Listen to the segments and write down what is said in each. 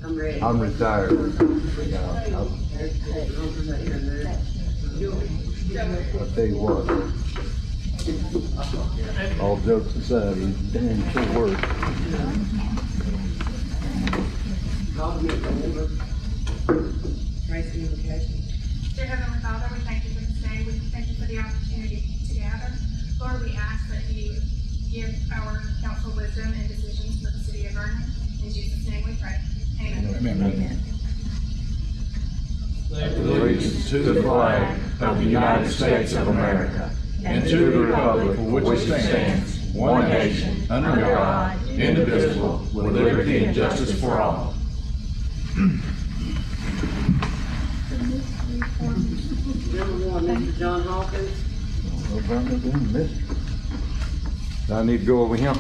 I'm ready. I'm retired. I tell you what, all jokes aside, he's damn sure work. Dear Heavenly Father, we thank you for this day. We thank you for the opportunity to gather. Lord, we ask that you give our council wisdom and decisions for the city of Vernon. In Jesus' name we pray. Amen. Amen. Allegiance to the flag of the United States of America and to the republic for which it stands, one nation, under God, indivisible, with liberty and justice for all. Number one, Mr. John Hawkins. Do I need to go over him?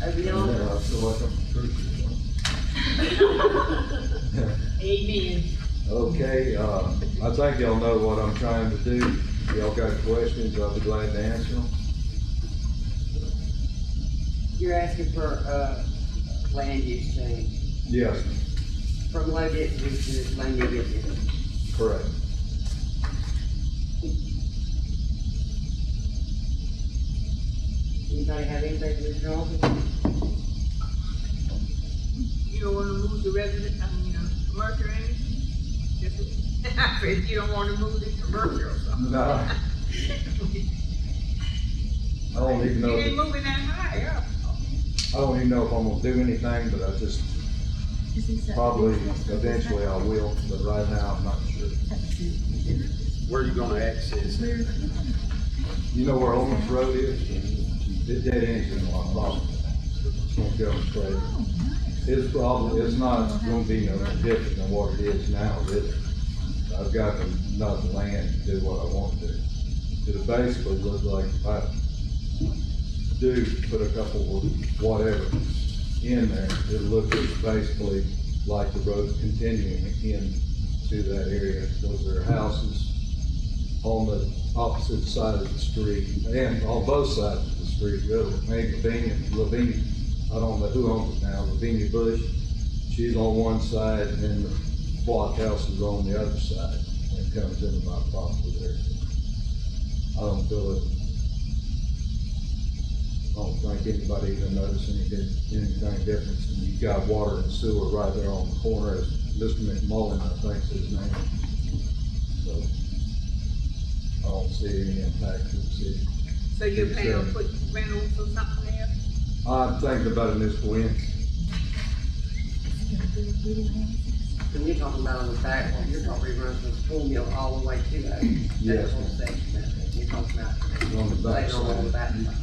Over yonder. Amen. Okay, I think y'all know what I'm trying to do. Y'all got questions, I'll be glad to answer them. You're asking for, land use change Yes, from low density to low density. correct. Anybody have anything for Mr. Hawkins? You don't wanna move the resident, commercial area? I said you don't wanna move the commercial or something. No. I don't even know, You ain't moving that high up. I don't even know if I'm gonna do anything, but I just, probably, eventually I will, but right now I'm not sure. Where are you gonna access it? You know where Owens Road is? It dead ends in my property. It's gonna go straight. His problem, it's not gonna be no different than what it is now, is it? I've got enough land to do what I want to do. It basically looks like if I do put a couple of whatever in there, it looks basically like the road continuing into that area. Those are houses on the opposite side of the street and on both sides of the street, really. Maybe Lavinia, I don't know who owns it now, Lavinia Bush. She's on one side and the block house is on the other side. And it comes into my property there. I don't feel it. I don't think anybody even noticed anything different. And you've got water and sewer right there on the corner, as Mr. McMullen, I think's his name. So I don't see any impact to the city. So you plan on putting rentals or something there? I'm thinking about it this wind. And you're talking about on the back, your property runs from the school mill all the way to that. Yes. That whole section, you're talking about. On the back Later on the back side. side.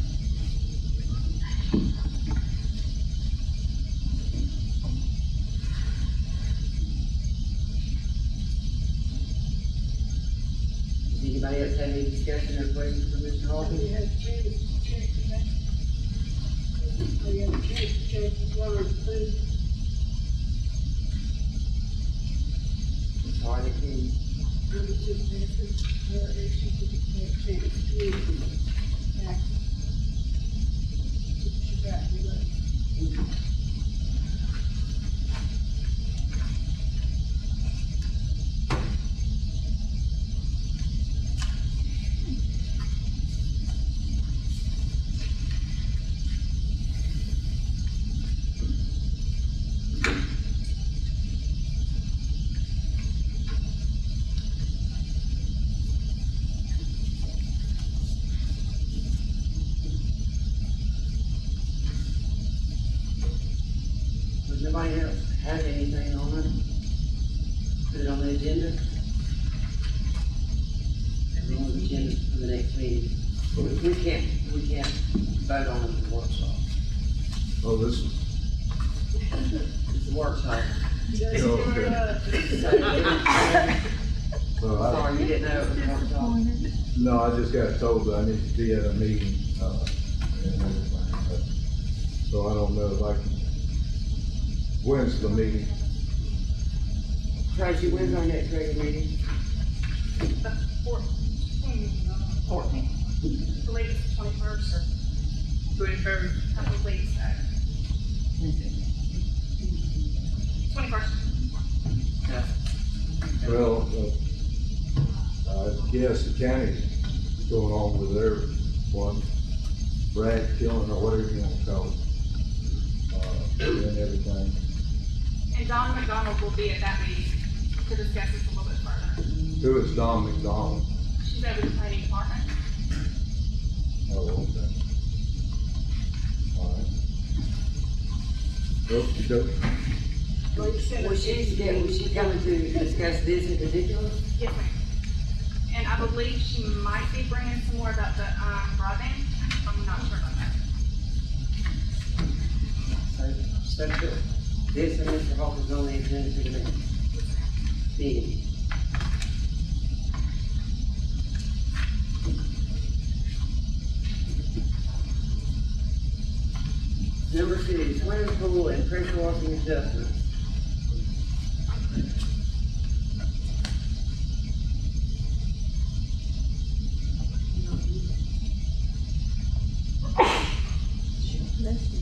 Does anybody else have any discussion or questions for Mr. Hawkins? It's hard to keep. Does nobody else have anything on it? Put it on the agenda? Put it on the agenda for the next meeting. We can't vote on it in the workshop. Oh, this is, It's a workshop. so I, Sorry, you didn't know it was a workshop. no, I just got told that I need to be at a meeting, and everything. So I don't know if I can, when's the meeting? Tracy, when's our next regular meeting? 14. I believe it's 21st. 21st. I believe so. 21st. Well, I guess the county's going on with their one, brag killing or whatever you want to call it. And everything. And Dawn McDonald will be at that meeting to discuss this a little bit further. Who is Don McDonald? She's over the planning department. Oh, okay. All right. Okey-doke. Was she coming to discuss this in particular? Yes, ma'am. And I believe she might be bringing some more about the, broadband. I'm not sure about that. So this and Mr. Hawkins on the agenda for the next meeting. Number 2, swimming pool and pressure washing adjustments.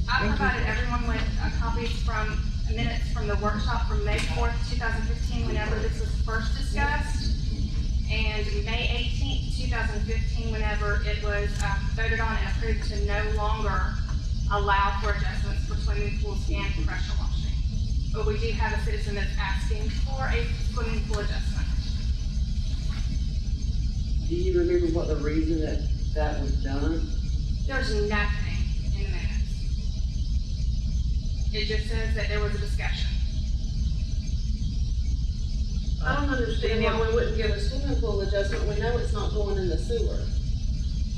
I provided everyone with copies from minutes from the workshop from May 4th, 2015, whenever this was first discussed, and May 18th, 2015, whenever it was voted on and approved to no longer allow for adjustments for swimming pools and pressure washing. But we do have a citizen that's asking for a swimming pool adjustment. Do you remember what the reason that was done? There's nothing in the minutes. It just says that there was a discussion. I don't understand why we wouldn't get a swimming pool adjustment, we know it's not going in the sewer.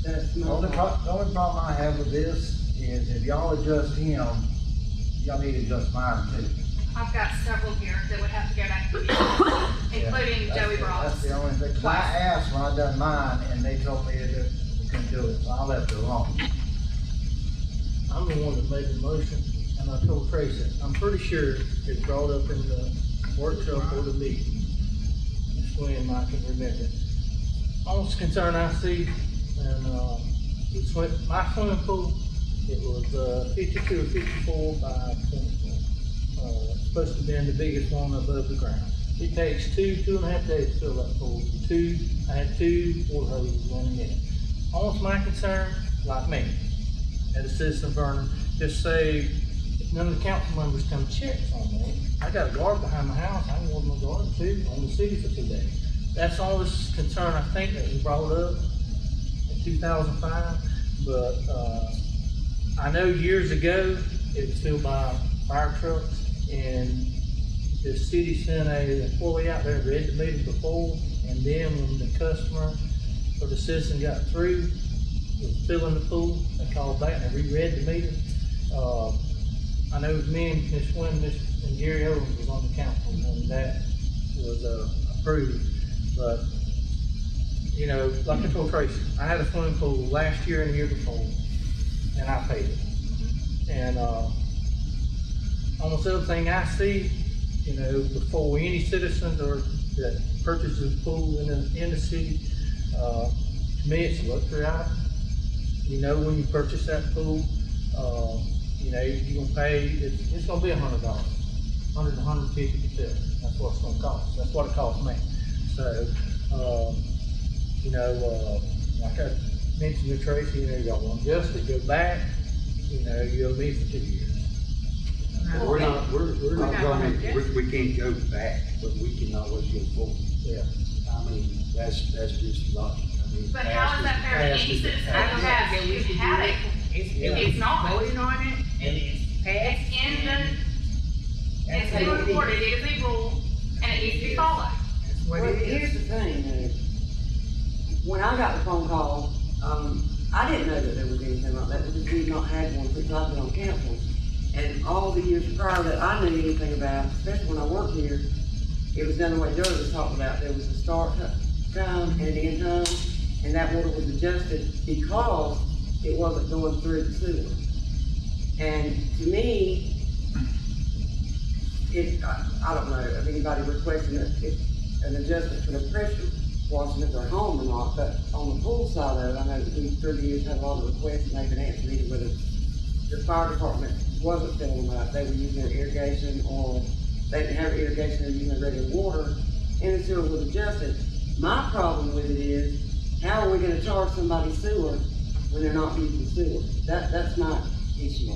That's The my only fault. problem I have with this is if y'all adjust him, y'all need to adjust mine too. I've got several here that would have to go back to the meeting, including Yeah, Joey That's Ross. the only thing, 'cause I asked when I done mine, and they told me that we couldn't do it, so I left it alone. I'm the one that made the motion, and I told Tracy, I'm pretty sure it's brought up in the workshop or the meeting. Ms. Gwen, I can remember. Only concern I see, and, my swimming pool, it was, 52 or 54 by 24. Supposed to be the biggest one above the ground. It takes 2.5 days to fill that pool. I had 2 water hoses running in it. Almost my concern, like me, as a citizen of Vernon, just say, if none of the council members come check on me, I got a guard behind my house, I can water my garden too, on the city for 2 days. That's all this concern I think that was brought up in 2005, but, I know years ago, it was filled by fire trucks, and the city sent a employee out there, read the meter before, and then when the customer or the citizen got through with filling the pool, they called back and they reread the meter. I know me and Ms. Wynn, and Gary Owens was on the council when that was, approved, but, you know, like I told Tracy, I had a swimming pool last year and the year before, and I paid it. And, almost everything I see, you know, before any citizens or that purchases a pool in the city, to me, it's a luxury item. You know, when you purchase that pool, you know, you're gonna pay, it's gonna be $100, $100 to $150 to fill it. That's what it's gonna cost. That's what it costs me. So, you know, like I mentioned to Tracy, you know, y'all want to adjust it, go back, you know, you'll need for 2 years. We're not going, Yeah. we can't go back, but we can always go forward. Yeah. I mean, that's just logic. I mean, But how is that fair to any citizen who I think that has, we who should had do it? it. It's not. Voting on it, and it's passed. It's in the, it's That's been what it is. reported, it is a rule, and it needs to be followed. That's what Well, it here's is. the thing, when I got the phone call, I didn't know that there was anything like that, because we've not had one since I've been on council. And all the years prior that I knew anything about, especially when I worked here, it was done the way Joey was talking about. There was a start time and an end time, and that water was adjusted because it wasn't going through the sewer. And to me, I don't know if anybody requesting an adjustment for the pressure washing of their home or not, but on the pool side of it, I know that we through the years had a lot of requests, and they've been answered either with a the fire department wasn't filling them up, they were using their irrigation, or they didn't have irrigation, they were using their regular water, and the sewer was adjusted. My problem with it is, how are we gonna charge somebody sewer when they're not using sewer? That's my issue.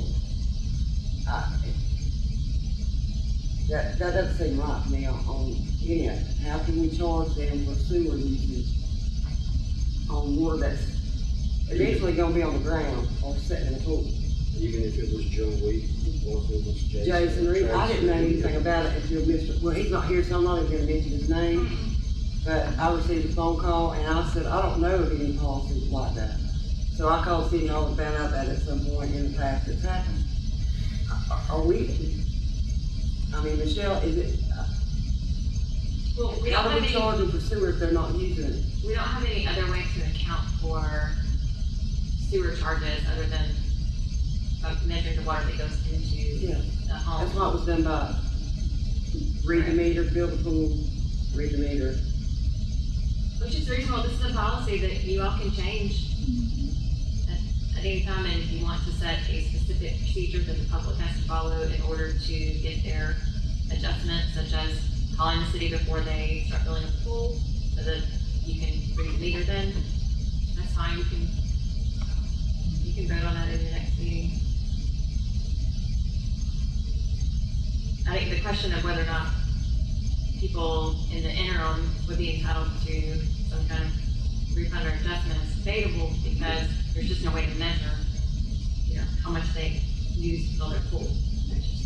That doesn't seem right to me on any of it. How can we charge them for sewer usage on water that's eventually gonna be on the ground or sitting in the pool? Even if it was Joe Weed, or if it was Jason Reed, I didn't know anything about it until well, he's not here, so I'm not even gonna mention his name. But I received a phone call and I said, I don't know of any policies like that. So I called City Hall and found out that at some point in the past it's happened. Are we, I mean, Michelle, is it, Well, we how don't do we have charge any, them for sewer if they're not using it? we don't have any other way to account for sewer charges other than measuring the water that goes into Yeah. the home. That's what was done by read the meter, build the pool, read the meter. Which is reasonable. This is a policy that you all can change at any time, and if you want to set a specific procedure that the public has to follow in order to get their adjustments, such as calling the city before they start filling up the pool, so that you can read the meter then, that's fine. You can vote on that in the next meeting. I think the question of whether or not people in the interim would be entitled to some kind of refund or adjustment is debatable, because there's just no way to measure, you know, how much they use to fill their pool.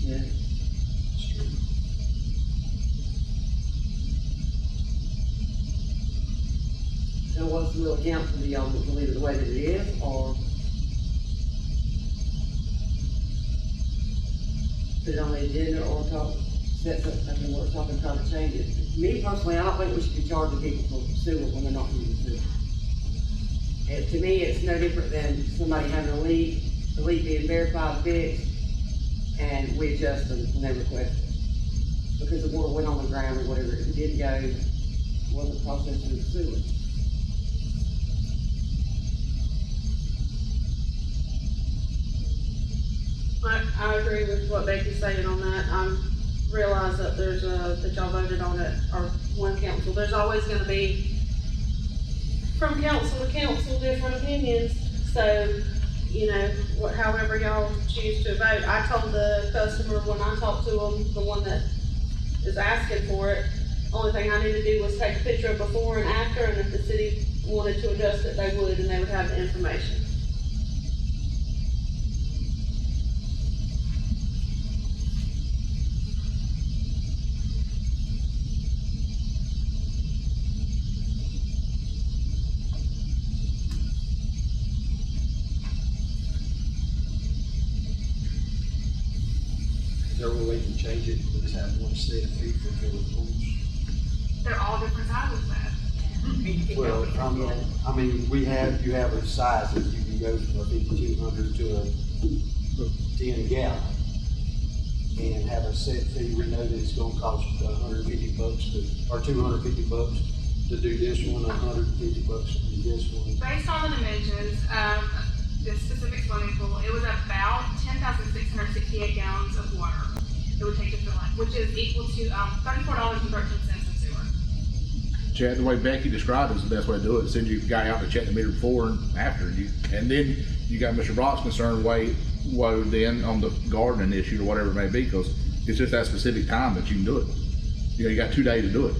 Yeah. So what's the little council, do y'all want to leave it the way that it is, or put it on the agenda, or talk, set something, we're talking, trying to change it? Me personally, I don't think we should be charging people for sewer when they're not using sewer. And to me, it's no different than somebody having a leak, the leak being verified, fixed, and we adjust them when they request it. Because the water went on the ground or whatever, it did go, wasn't processed through the sewer. I agree with what Becky's saying on that. I realize that there's that y'all voted on it, or one council. There's always gonna be, from council to council, different opinions. So, you know, however y'all choose to vote. I told the customer when I talked to them, the one that is asking for it, only thing I need to do was take a picture of before and after, and if the city wanted to adjust it, they would, and they would have the information. Is there a way to change it, to just have one set fee for filling pools? They're all different sizes, that. Well, I mean, you have a size that you can go from a 5,200 to a 10 gallon. And have a set fee, we know that it's gonna cost $150 or $250 to do this one, $150 to do this one. Based on the dimensions of this specific swimming pool, it was about 10,668 gallons of water it would take to fill it, which is equal to $34.13 in sewer. Chad, the way Becky described it is the best way to do it. Send you a guy out to check the meter before and after you, and then you got Mr. Brock's concern woe then on the gardening issue or whatever it may be, because it's just that specific time that you can do it. You know, you got 2 days to do it.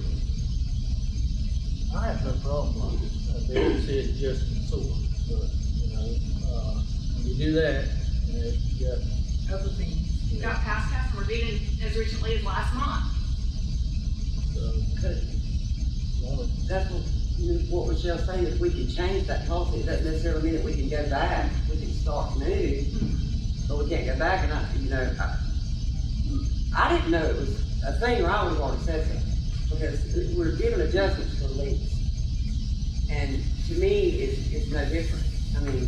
I have no problem with it. They said just sewer, but, you know, when you do that, you got Other things. You got past customers, even as recently as last month. That's what Michelle's saying, if we can change that policy, it doesn't necessarily mean that we can go back, we can start new, but we can't go back, and I didn't know it was a thing, or I would have already said so, because we're giving adjustments for leaks. And to me, it's no different, I mean,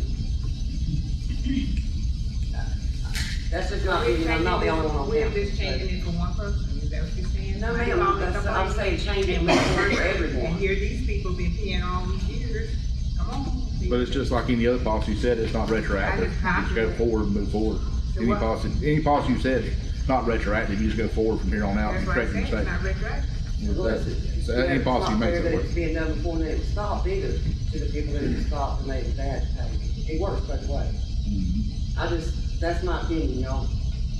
that's just not, I'm not the only one on We're council. just changing it for one person, is that what you're saying? No, ma'am, I'm saying changing it for And everyone. here these people been paying all these years, come on. But it's just like any other policy you said, it's not retroactive. You just go forward and move forward. So Any what- policy you said, not retroactive, you just go forward from here on out and That's what I correct the said, it's mistake. not retroactive. Well, So any policy you make It's not fair that that work. it's being done before and then it was stopped either, to the people that it stopped and made it bad. It works both ways. That's my opinion, y'all.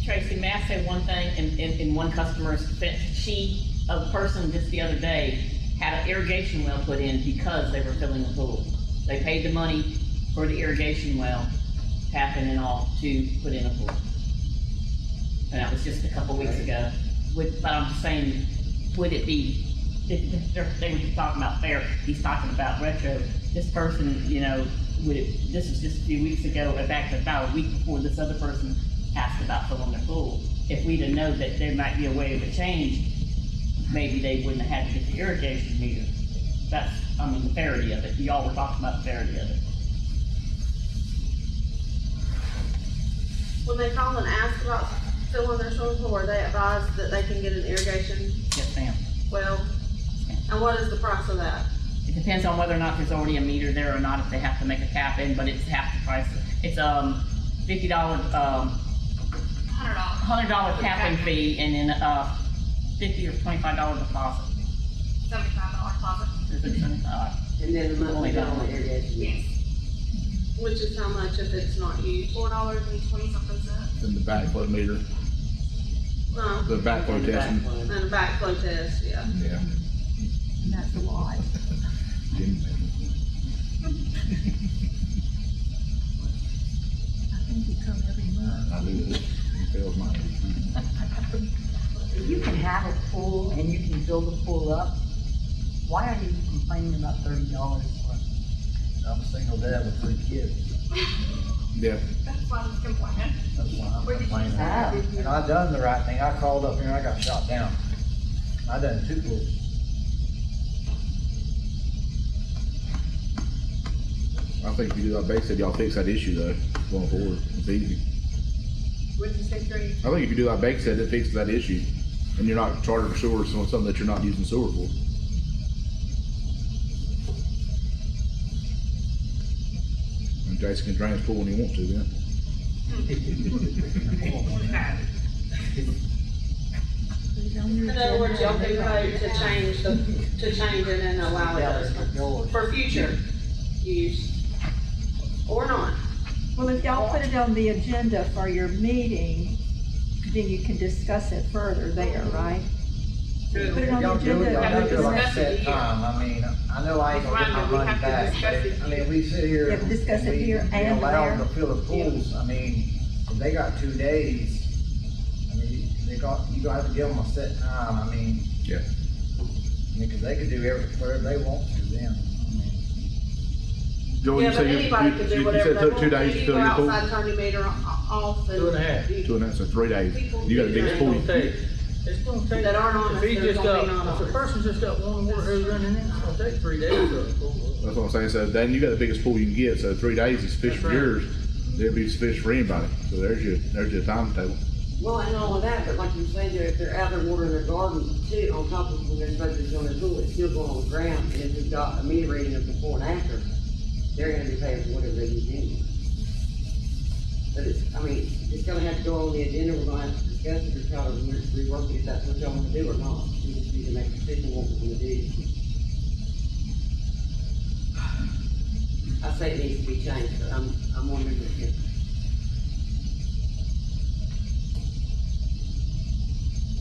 Tracy, may I say one thing in one customer's defense? A person just the other day had an irrigation well put in because they were filling the pool. They paid the money for the irrigation well, tapping and all, to put in a pool. And that was just a couple weeks ago. But I'm just saying, would it be, they were talking about fair, he's talking about retro. This person, you know, this was just a few weeks ago, back about a week before this other person asked about filling their pool. If we'd have known that there might be a way of a change, maybe they wouldn't have had to get the irrigation meter. That's, the fairity of it. Y'all were talking about the fairity of it. When they call and ask about filling their swimming pool, are they advised that they can get an irrigation Yes, ma'am. well? And what is the price of that? It depends on whether or not there's already a meter there or not, if they have to make a tap in, but it's half the price. It's $50, $100 tap in fee, and then $50 or $25 deposit. $75 deposit. And then the monthly bill on irrigation. Yes. Which is how much if it's not used? $4.20 And the backflow meter, No, the backflow testing. and a backflow test, yeah. Yeah. And that's a lot. I think you come every month. I do this. It fails mine. If you can have a pool and you can fill the pool up, why are you complaining about $30 for it? I'm a single dad with 3 kids, Yeah. That's why I'm complaining. that's why I'm Where did you complaining. say? And I done the right thing, I called up here and I got shot down. I done 2 pools. I think if you do like Bay said, y'all fix that issue though, going forward. It's easy. What'd you say, Trey? I think if you do like Beck said, it fixes that issue. And you're not charging for sewer, so something that you're not using sewer for. And Jason can drain his pool when he wants to then. In other words, y'all can vote to change it and allow it for future use, or not. Well, if y'all put it on the agenda for your meeting, then you can discuss it further there, right? Put it on the Y'all do it, agenda. y'all and have we to like discuss set it. time, I mean, I know I ain't gonna get my Right, but we money have to back, discuss it but, I mean, we sit here. You have to discuss it we- here we and allow them there. to fill the pools, I mean, if they got 2 days, I mean, you gonna have to give them a set time, I mean. Yeah. I mean, cause they could do whatever they want to then, I mean. Joel, Yeah, you but said anybody can do whatever said they it took want. 2 days to You fill go your pool? outside, turn your meter off and. 2.5. 2 and that's so 3 days. People You got a do biggest that. pool. It's gonna take, it's gonna take. That aren't on If he us, they're just gonna be got, not if on a person's just got one water hose running in, it's gonna take 3 days to pull up. That's what I'm saying. So then you got the biggest pool you can get. So 3 days is sufficient for That's right. yours. It'd be sufficient for anybody. So there's your timetable. Well, and all of that, but like you said, if they're out there watering their garden too, on top of when they're supposed to be on their pool, it's still going on the ground, and if we've got a meter reading of before and after, they're gonna be paying for whatever they use anyway. But it's gonna have to go on the agenda, we're gonna have to discuss it, or try to rework it if that's what y'all wanna do or not. We just need to make a decision what we're gonna do. I say it needs to be changed, but I'm wondering if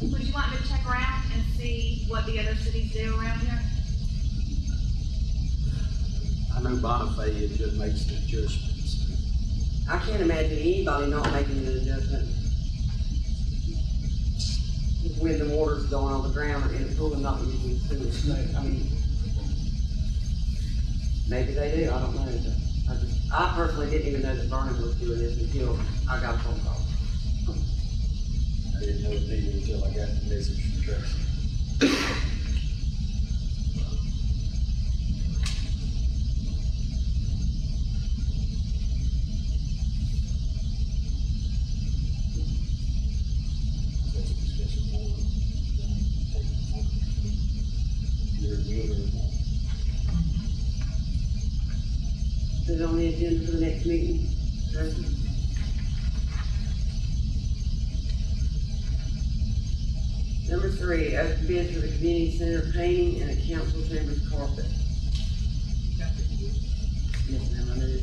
Would you like me to check around and see what the other cities do around here? I know Bonifay, it just makes the adjustments. I can't imagine anybody not making an adjustment when the water's going on the ground and the pool and not using sewage. I mean, maybe they do, I don't know. But I personally didn't even know that Vernon was doing this until I got a phone call. I didn't know it either until I got the message from Tracy. That's a discussion board. You're good or not. Put it on the agenda for the next meeting. Tracy? Number 3, open bids for the community center painting and a council chambers carpet. Yes, ma'am, I do.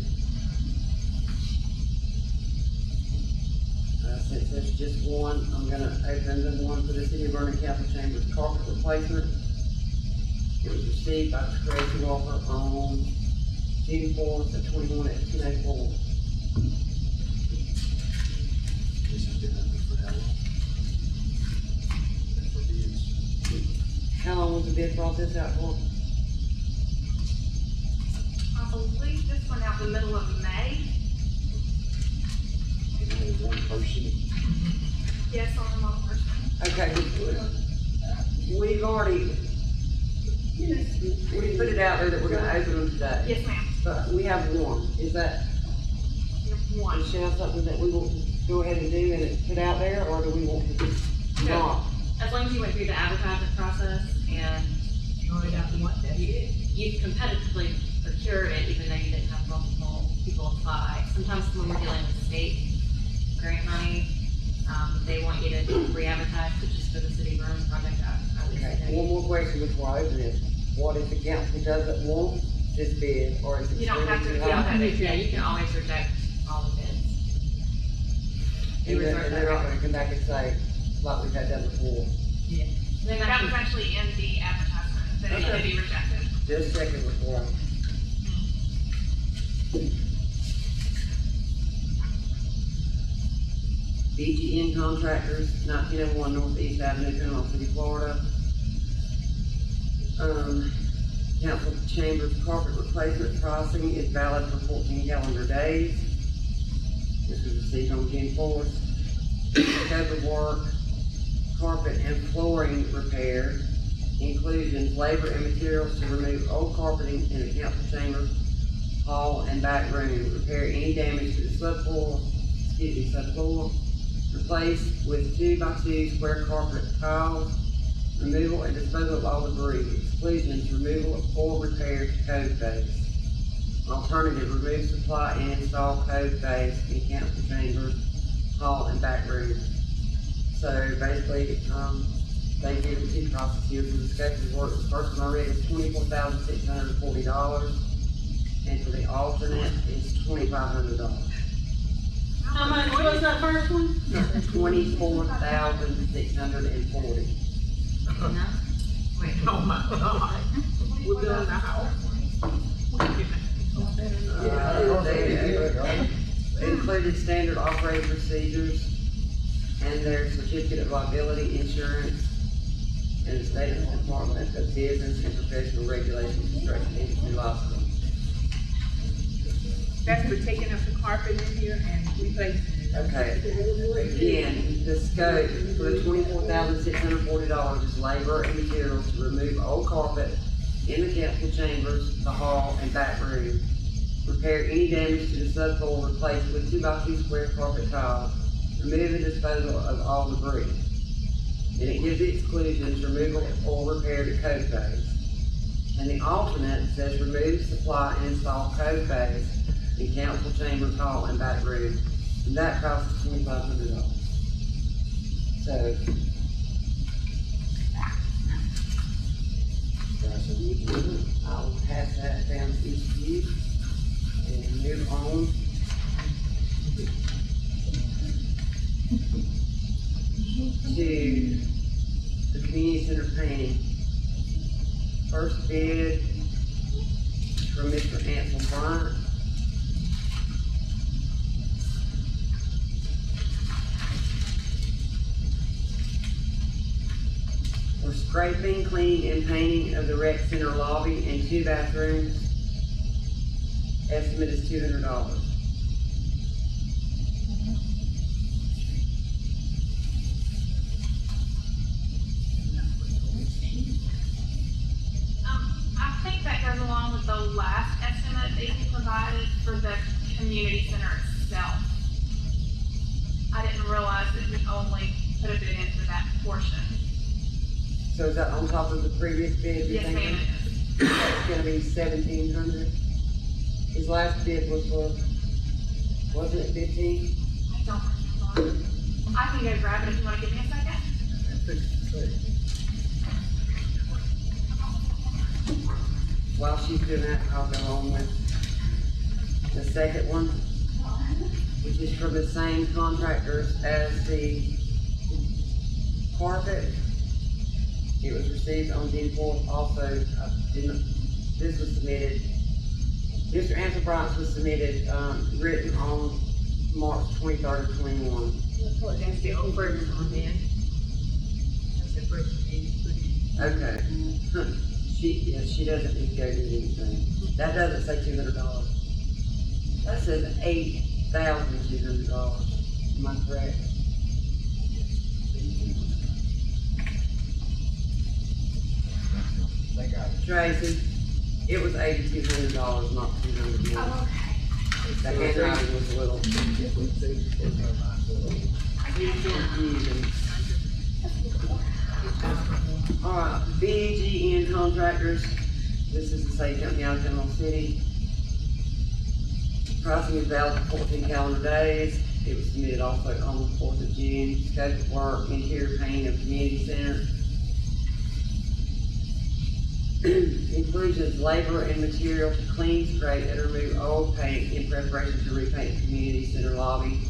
Since there's just one, I'm gonna open the one for the City of Vernon Council Chambers carpet replacement. It was received by Tracy Walker on June 4th at 21 at 10:04. This has been open for how long? For bids. How long was the bid process out for? I believe this went out the middle of May. And only one person. Yes, only one person. Okay, we've already, we put it out there that we're gonna open them today. Yes, ma'am. But we have one. Is that, You have one. Michelle, something that we will go ahead and do and put out there, or do we want to just not? As long as you went through the advertisement process and You only got the one that did. you competitively procured it, even though you didn't have multiple people apply. Sometimes when we're dealing with state grant money, they want you to re-advertise, but just for the city room project, I would Okay, say one more question before I open it. What if the council doesn't want this bid, or is it? You don't have to- extremely you don't high? have to- yeah, you can always reject all the bids. You And reserve they're that not right. gonna come back and say, like we've had done before. Then That was actually in the advertisement, that it could be rejected. Just a second before I. BGN Contractors, 1901 Northeast Avenue, Panama City, Florida. Council Chambers carpet replacement pricing is valid for 14 calendar days. This was received on June 4th. Scope of work, carpet and flooring repair, inclusions, labor and materials to remove old carpeting in the council chamber, hall, and back room, repair any damage to the subfloor, replace with 2x2 square carpet tiles, removal and disposal of all debris, exclusions, removal or repair to code base. Alternative, remove, supply, and install code base in council chambers, hall, and back room. So basically, they give the two prices here for the scope of work. The first one I read is $24,640, and for the alternate is $2,500. How much was that first one? $24,640. No? Wait, Oh my God. We're building a house. They included standard operating procedures and their certificate of liability insurance and the state department of business and professional regulation construction industry license. That's for taking up the carpet in here and replacing it. Okay, again, the scope for the $24,640 is labor and materials to remove old carpet in the council chambers, the hall, and back room. Repair any damage to the subfloor, replace with 2x2 square carpet tiles, remove and disposal of all debris. And it gives the exclusions, removal or repair to code base. And the alternate says remove, supply, and install code base in council chambers, hall, and back room. And that costs $2,500. So, Price of wood, wood. I'll pass that down to each of you and move on. To the community center painting. First bid from Mr. Ansel Bryant. For scraping, cleaning, and painting of the rec center lobby and 2 bathrooms. Estimate is $200. I think that goes along with the last estimate that you provided for the community center itself. I didn't realize that we only put a bid in for that portion. So is that on top of the previous bid? you're Yes, ma'am, thinking? it is. That's gonna be 1,700. His last bid was for, wasn't it 15? I don't remember. I can go grab it if you wanna give me a second. fix the trade. While she's doing that, I'll go on with the second one, which is for the same contractors as the carpet. It was received on June 4th. Also, this was submitted, Mr. Ansel Bryant's was submitted, written on March 23rd of 21. That's the old version on then. That's the first page, put in. Okay. She doesn't need to go do anything. That doesn't say $200. That says $8,200. Am I correct? They got it. Tracy, it was $8,200, not $200. Oh, The handwriting was a little confusing. Alright, BGN Contractors, this is the same company out of General City. Pricing is valid for 14 calendar days. It was submitted also on the 4th of June. Scope of work, interior painting of community center. Inclusions, labor and material to clean, scrape, and remove old paint in preparation to repaint the community center lobby.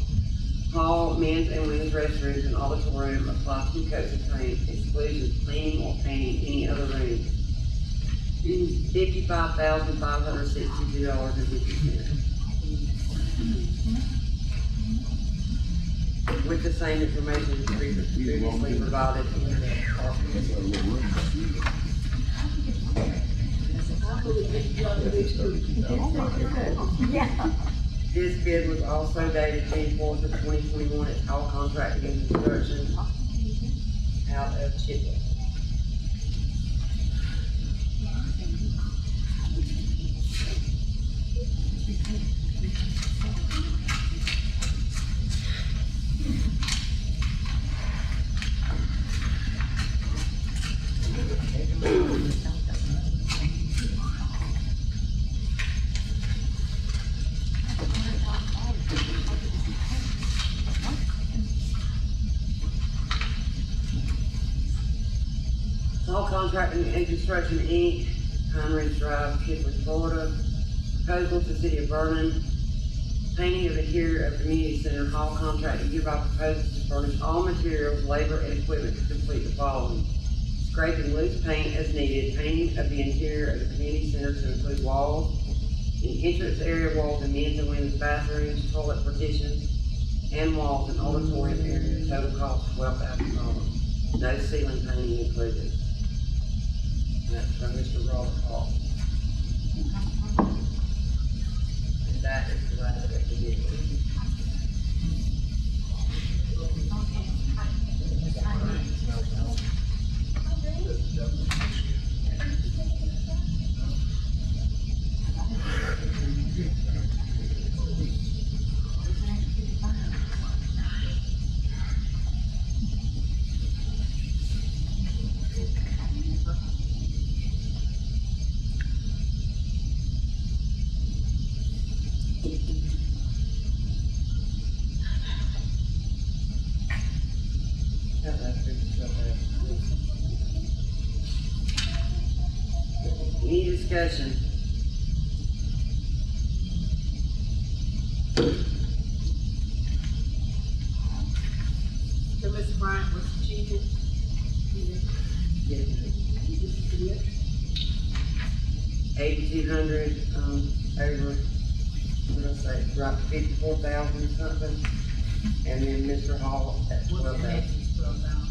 Hall, men's and women's restrooms and auditorium apply 2 coats of paint. Exclusions, cleaning or painting any other room. $55,562.50. With the same information previously provided. Yeah. This bid was also dated June 4th of 2021. It's all contracting and construction out of Chippewa. All Contracting and Construction Inc., Pine Ridge Drive, Kipling, Florida. Proposal to City of Vernon. Painting of the interior of Community Center. Hall Contracting hereby proposes to furnish all materials, labor, and equipment to complete the following: scraping loose paint as needed, painting of the interior of the Community Center to include walls, and entrance area walls in men's and women's bathrooms, toilet partitions, and walls in auditorium area. Total cost $12,000. No ceiling painting included. That's from Mr. Robert Hall. And that is the last of the bid. Any discussion? So Mr. Bryant was the cheapest. $8,200, over, what did I say, right, 54,000 something, and then Mr. Hall at What's the 12,000. next? $12,000.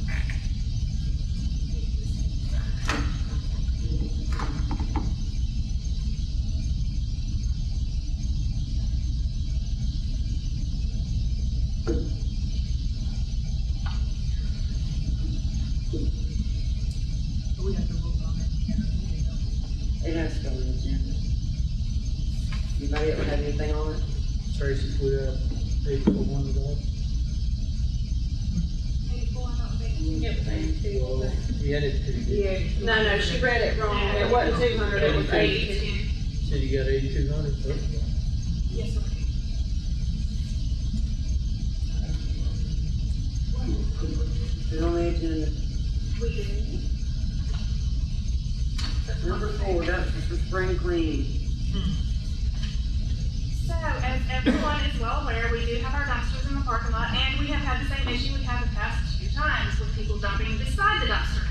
So we have to vote on it. It has to go on the agenda. Anybody else have anything on it? Tracy, we paid for one of those. 84, I don't think. It was 82. Well, he had it pretty good. Yeah. No, she read it wrong. It wasn't 200, it was 82. Said you got 8,200, so. Yes, sir. Put it on the agenda. We do. Number 4, dumpsters for spring cleaning. So, as everyone is well aware, we do have our dumpsters in the parking lot, and we have had the same issue we had the past 2 times with people dumping beside the dumpster.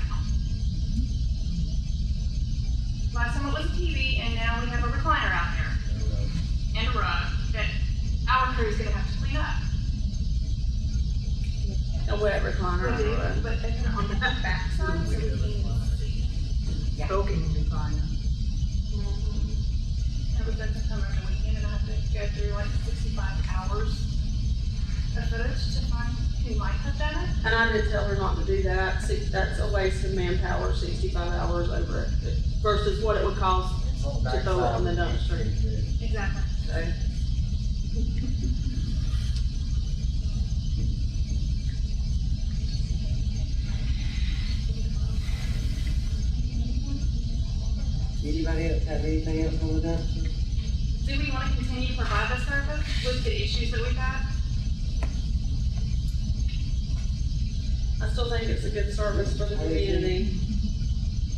Last time it was a TV, and now we have a recliner out there, and a rug that our crew is gonna have to clean up. A wet recliner. We do, but they're on the back side, so we can see. Spoken recliner. It was meant to come over the weekend, and I have to go through like 65 hours of footage to find who might have done it. And I did tell her not to do that. That's a waste of manpower, 65 hours over it, versus what it would cost to throw it on the dumpster. Exactly. So, Anybody else have anything else on the dumpster? Do we want to continue to provide this service with the issues that we've had? I still think it's a good service for the community.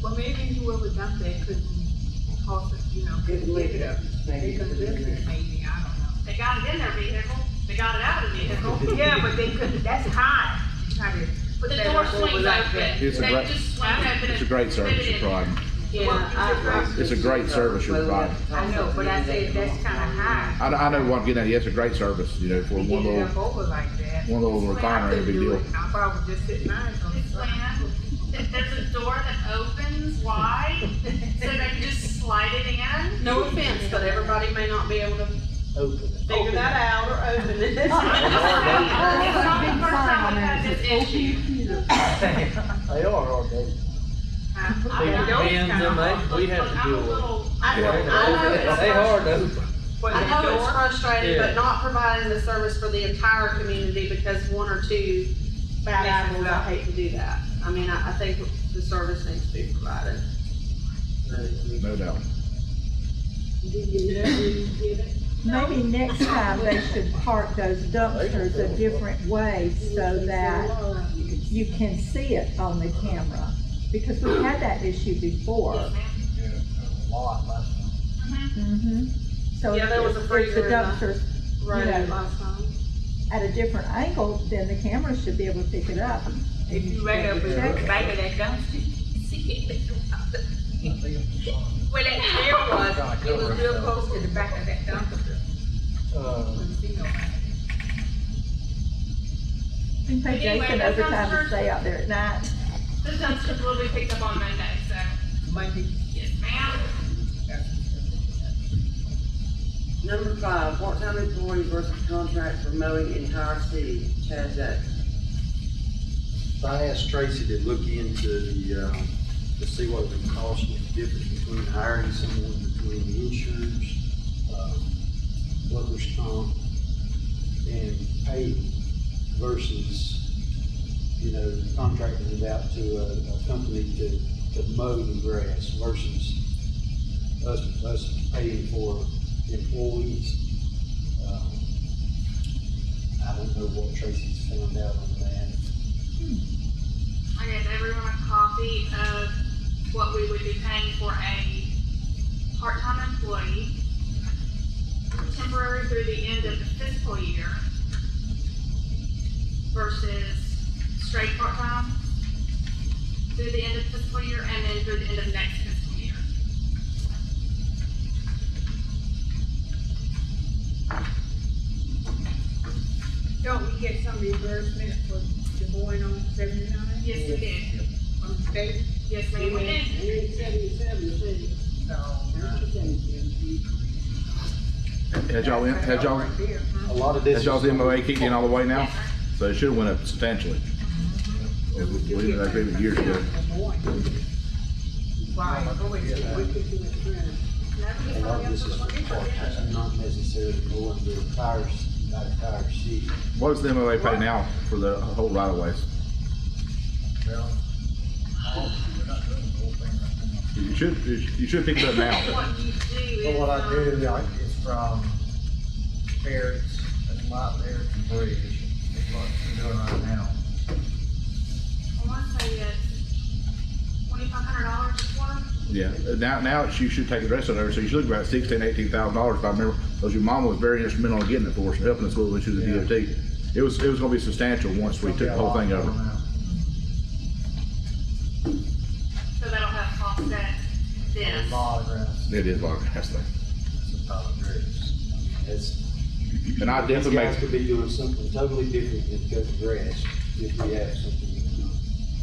Well, maybe whoever dumped that couldn't cost us, couldn't lift it up. They couldn't lift it, maybe, I don't know. They got it in their vehicle, they got it out of the vehicle. Yeah, but they couldn't, that's high. Try to put The that door up over swings like open, that. It's a they great- just swing open. It's a great service you're providing. Yeah, It's a great service you're providing. I know, but I said that's kinda high. I know what I'm getting at. Yes, a great service, for To one get it up little, over like that. one little recliner ain't a big deal. I thought I was just sitting nice on the It's side. planned, there's a door that opens wide, so they can just slide it in. no offense, but everybody may not be able to figure that out or open it. It's not the first time we've had this issue. They are, aren't they? Depends on that. We have to I'm a deal with it. little, I know it's They hard though. I know it's frustrating, Yeah. but not providing the service for the entire community because 1 or 2 bad apples, I hate to do that. I mean, I think the service needs to be provided. No doubt. Maybe next time they should park those dumpsters a different way so that you can see it on the camera. Because we've had that issue before. yes, ma'am. A lot last time. Mm-hmm. So Yeah, there was a freezer if the in the- dumpsters Right, know. last time. at a different angle, then the camera should be able to pick it up. If you right up in the back of that dumpster, see it. Well, that chair was real close to the back of that dumpster. Couldn't see nobody. You can pay Anyway, Jason those overtime to dumpsters- stay out there at night. The dumpsters will be picked up on Monday, so, Monday. yes, ma'am. Number 5, part-time employee versus contract for mowing entire city. Chad Jackson. I asked Tracy to look into the, to see what it would cost, and the difference between hiring someone between the insurance, workers' comp, and pay versus, contracting it out to a company to mow the grass versus us paying for employees. I don't know what Tracy's found out on that. I gave everyone a copy of what we would be paying for a part-time employee, temporary through the end of the fiscal year versus straight part-time through the end of the fiscal year and then through the end of next fiscal year. Don't we get some reimbursement for the mowing on 79? Yes, we did. From the state? Yes, ma'am, we did. Had y'all, Right there, huh? A lot of this. has y'all's MOA kicked in all the way now? Yes, sir. So it should have went up substantially. We did that agreement years ago. Right, go ahead, we could do it then. A lot of this is part-time, not necessarily going to entire city. What does the MOA pay now for the whole right of ways? Well, we're not doing the whole thing right now. You should pick it up now. What you do is. But what I do, is from Barrett's, and Light there to Bridge, is what we're doing right now. I want to say that Yeah, now you should take the rest of it over, so you should look about $16,000-18,000 if I remember, because your mom was very instrumental in getting it for us, helping us with when she was a DOT. It was gonna be substantial once we took the whole thing over. So that'll have offset this. It is like, that's the, and I These definitely guys make, could be doing something totally different than cut the grass if we have something.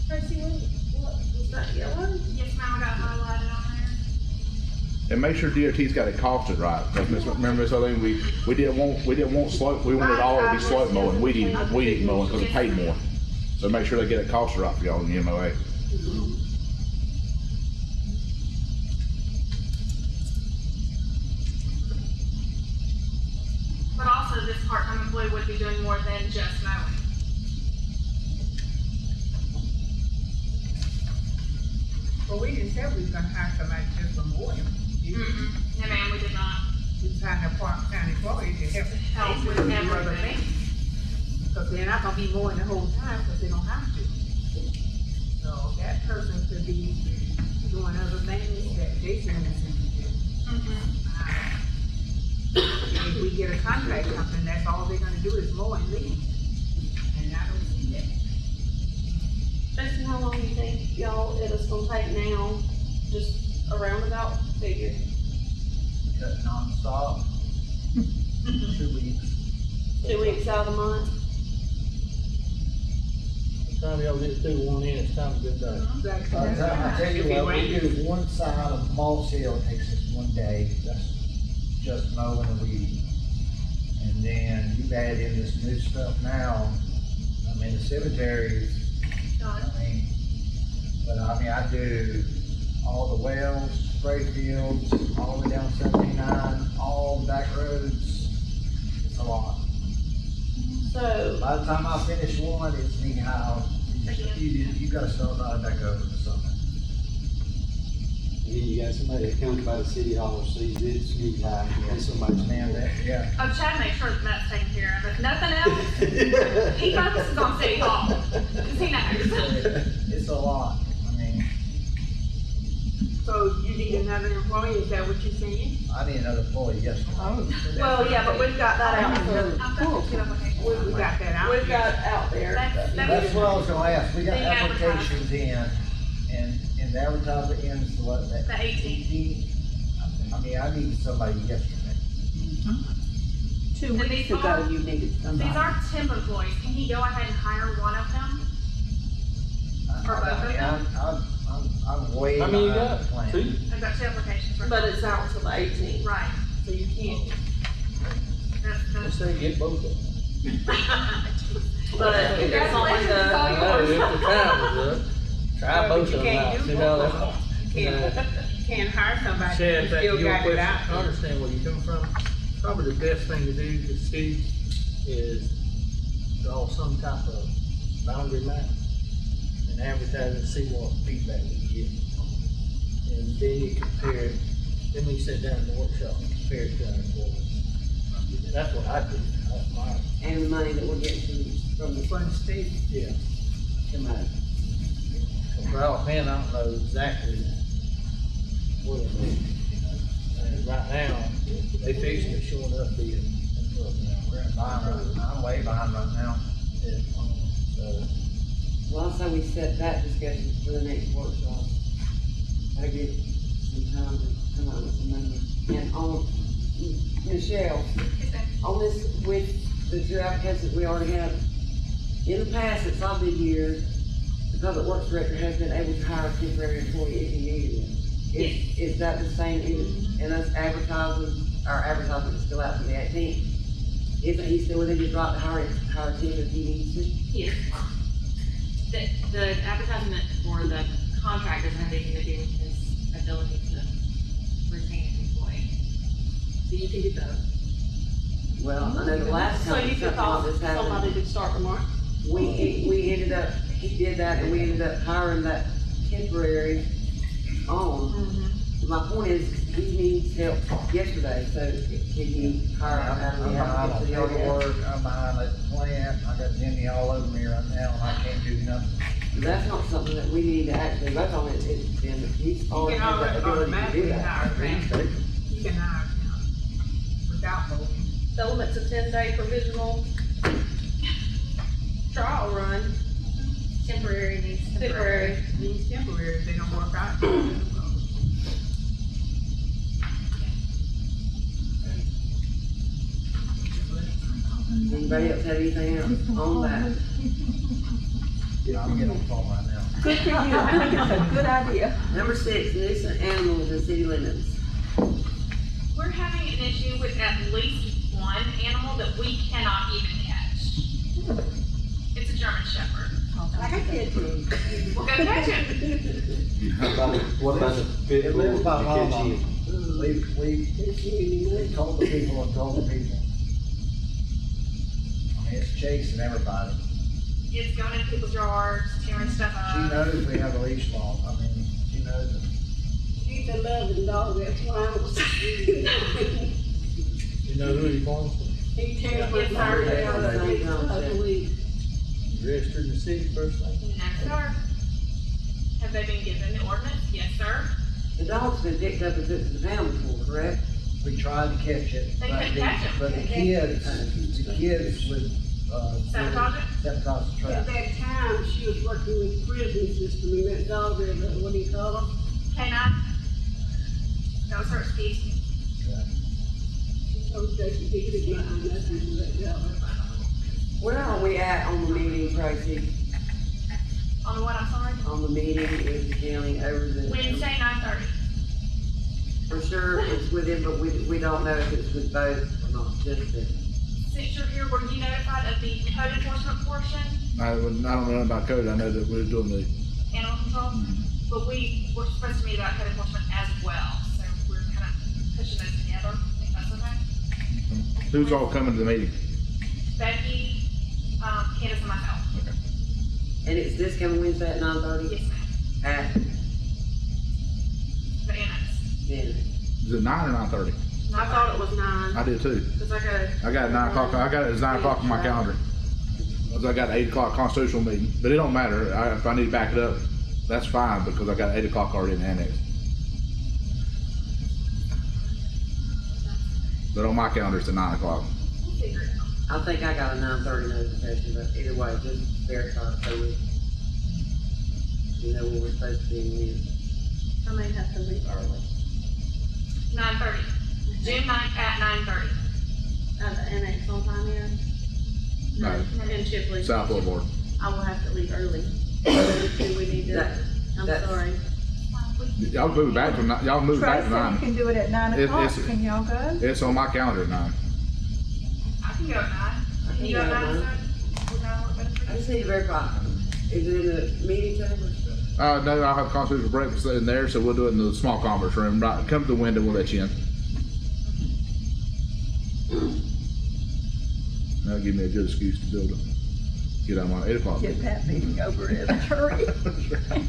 Tracy, what was that yellow? Yes, ma'am, I got highlighted on there. and make sure DOT's got it costed right. Remember this other thing, we didn't want slope, we wanted all to be slope mowing, weed eating mowing, because it paid more. So make sure they get it costed right for y'all in the MOA. But also, this part-time employee would be doing more than just mowing. Well, we didn't say we was gonna hire somebody just for more. No, ma'am, we did not. We was hiring a part-time employee to help. Help with do other everything. things. Because they're not gonna be mowing the whole time, because they don't have to. So that person could be doing other things that Jason is to do. If we get a contract company, that's all they're gonna do is mow and leave. And I don't see that. Jason, how long do you think y'all, it is gonna take now, just a roundabout figure? Cut nonstop. 2 weeks. 2 weeks out of the month? By the time y'all get through one end, it's time to go down. By the time I tell you what, we do one side of Moss Hill, it takes us 1 day, that's just mowing and weeding. And then you've added in this new stuff now, I mean, the cemeteries, I do all the wells, spray fields, all the way down 79, all the back roads, it's a lot. So, By the time I finish one, it's knee high. You gotta start right back over to something. And then you got somebody that comes by the city hall and sees it's knee high, and somebody's Man, that, yeah. Oh, Chad makes sure that that's taken care of. If nothing else, he focuses on City Hall, because he knows. It's a lot, I mean, So you need another employee, is that what you're saying? I need another employee, yes. well, yeah, but we've got that out there. I've got two applications. We got that out. We've got out there. That's what I was gonna ask, we got The advertising. applications in, and the advertisement ends what, that? The 18th. I mean, I need somebody yesterday. 2 And weeks these ago, are- you needed somebody. These are temp employees. Can he go ahead and hire one of them? For both of them? I'm way How many you behind got? the plan. 2? I've got 2 applications. for But both. it's out till the 18th. Right. So you can't. Let's say get both of them. But if it's only Congratulations, it's all I the, know, yours. if the time is up, try Well, both but of you them out, can't do see how both. that. You can't hire somebody, Chad, you back to still your got it question, out I there. understand where you're coming from. Probably the best thing to do to see is draw some type of boundary map and advertise and see what feedback we get. And then you compare it, then we sit down in the workshop and compare it to our employees. That's what I do, that's my, And the money that we're getting from the From the state. yeah. somebody. Well, man, I don't know exactly what it is, you know. And right now, they fixing it showing up being, We're in behind right now, I'm way behind right now. so. Well, I say we set that discussion for the next workshop. I give some time to come up with some numbers. And on, Michelle, on this, with the 2 applications we already have, in the past, since I've been here, the public works director has been able to hire a temporary employee if he needed it. Is that the same, and us advertising, our advertisement is still out for the 18th? Isn't he still within his right to hire a team if he needs to? Yes. The advertisement for the contract doesn't have anything to do with his ability to retain an employee. So you can do both. Well, I know the last so time you could something like call this somebody happened, to start tomorrow. we ended up, he did that, and we ended up hiring that temporary on. My point is, he needs help yesterday, so can you hire I'm out of the behind on applicant to the paperwork, I'm behind at the plant, I got Jimmy all over me right now, and I can't do nothing. That's not something that we need to actually vote on, it's been, he's You already can had the ability to do automatically that. hire him. You can hire him without voting. Elements of 10-day provisional trial run, Temporary means temporary. temporary. Means temporary, if they don't work out. Does anybody else have anything else on that? Yeah, I'm getting on the phone right now. Good for you, I think it's a good idea. Number 6, nuisance animals in city limits. We're having an issue with at least one animal that we cannot even catch. It's a German Shepherd. Like I said to you. We'll go catch him. What about the pit It bull? lives by You catch Mama. him? We told the people and told the people. I mean, it's chasing everybody. It's going in people's yards, tearing stuff She up. knows we have a leash law, I mean, she knows it. He's a loving dog, that's why I was. You know who he belongs to? He tears Yes, my sir. tire down every other week. Registered in the city first thing. No, sir. Have they been given the ordinance? Yes, sir. The dog's been picked up and took to the town before, correct? We tried to catch it, They but couldn't the, catch it. but the kids would, Sabotage it? sabotage the At trap. that time, she was working with the prison system, and that dog, what do you call her? Canine? That was her excuse. She told that she did it, nothing, to let go. Where are we at on the meeting, Tracy? On the what, I'm sorry? On the meeting in the county over the. Wednesday, 9:30. For sure it's with him, but we don't know if it's with both or not, just the. Since you're here, were you notified of the code enforcement portion, I don't know nothing about code, I know that we're doing the, animal control? But we were supposed to meet about code enforcement as well, so we're kind of pushing those together, if that's okay. who's all coming to the meeting? Becky, Candace, and myself. And it's this coming Wednesday at 9:30? Yes, ma'am. At, The annex. then, Is it 9 or 9:30? I thought it was 9, I did too. cause I got I got it 9 o'clock, I got it as 9 o'clock on my calendar. I got 8 o'clock constitutional meeting, but it don't matter, if I need to back it up, that's fine, because I got 8 o'clock already in the annex. But on my calendar, it's at 9 o'clock. We'll figure it out. I think I got a 9:30 notification, but either way, just verify so we know where we're supposed to be in. I may have to leave early. 9:30. June 9th at 9:30. At the annex on Pioneer. No, In Chipley. South Boulevard. I will have to leave early. Do we need to, That- I'm that's- sorry. Y'all move back to 9, y'all move back Tracy, to you 9. can do it at 9 It- o'clock, it's- can y'all go? It's on my calendar at 9. I can go at 9. Can you go at 9, sir? Would that work better for I you? just need to verify, is it in the meeting chambers? No, I'll have constitutional breakfast in there, so we'll do it in the small conference room, right, come to the window, we'll let you in. That'll give me a good excuse to build it. Get out my 8 o'clock. Get that meeting over in a hurry. Okay.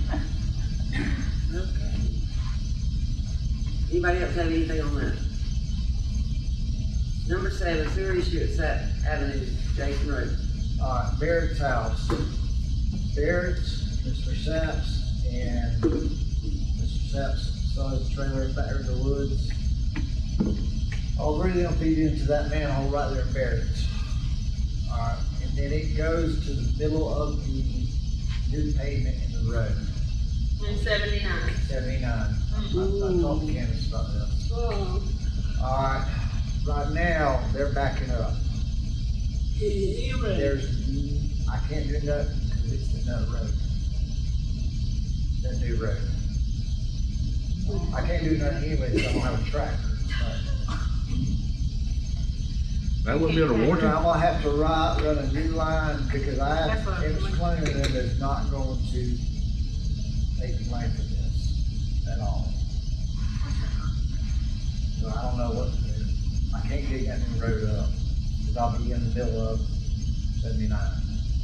Anybody else have anything on that? Number 7, sewer issue at Sat Avenue, Jason Road. Barrett's house. Barrett's, Mr. Saps, and Mr. Saps saw his trailer back in the woods. All three of them feed into that manhole right there in Barrett's. Alright, and then it goes to the middle of the new pavement in the road, In 79. 79. I talked to Candace about that. Oh, Alright, right now, they're backing up. you're right. I can't do nothing because it's another road. That new road. I can't do nothing anyway because I don't have a tractor. That wouldn't be under But warranty? I'm gonna have to run a new line because I That's what I'm am explaining to them that's not going to take the blame for this at all. So I don't know what to do. I can't dig that new road up because I'll be in the middle of 79.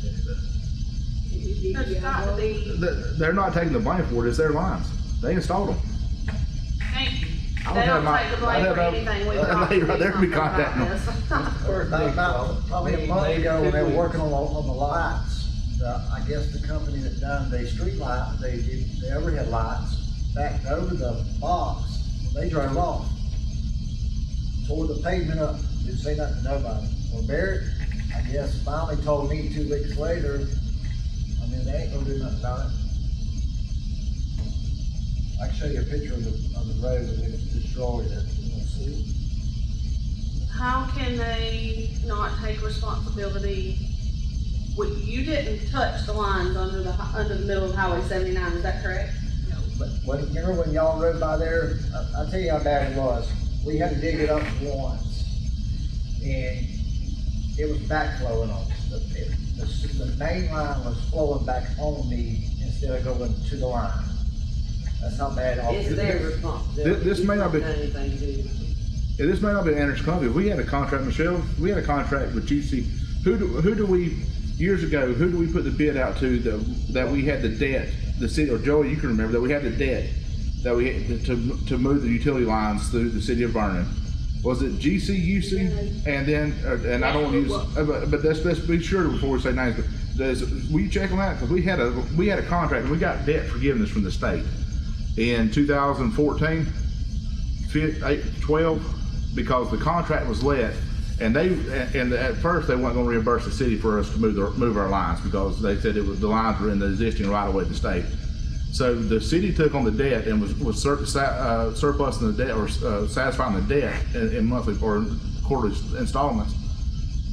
There's got to be, They're not taking the blame for it, it's their lines. They installed them. Thank you. I They don't don't have take the my, I blame have for anything we've my, lady right there to be done about contacting them. this. About probably a month ago, when they were working on the lights, I guess the company that done the street light, the overhead lights, backed over the box, they drove off. Tore the pavement up, didn't say nothing to nobody. Well, Barrett, I guess, finally told me 2 weeks later, I mean, they ain't gonna do nothing about it. I can show you a picture of the road that they destroyed it. You wanna see it? How can they not take responsibility? You didn't touch the lines under the middle of Highway 79, is that correct? But remember when y'all rode by there, I'll tell you how bad it was. We had to dig it up once, and it was backflowing on us. The main line was flowing back on me instead of going to the line. That's how bad it was. It's their responsibility. This may not be- You haven't done anything to do with it. Yeah, this may not be Anderson Columbia. We had a contract, Michelle, we had a contract with GC. Who do we, years ago, who do we put the bid out to that we had the debt, the city, or Joey, you can remember that we had the debt that we had to move the utility lines through the city of Vernon? Was it GCUC? And then, and I don't want to use, but let's be sure before we say names, but will you check on that? Because we had a contract, and we got debt forgiveness from the state in 2014, 12, because the contract was let, and at first they weren't going to reimburse the city for us to move our lines, because they said the lines were in the existing right of way of the state. So the city took on the debt and was surplusing the debt, or satisfying the debt in monthly or quarterly installments.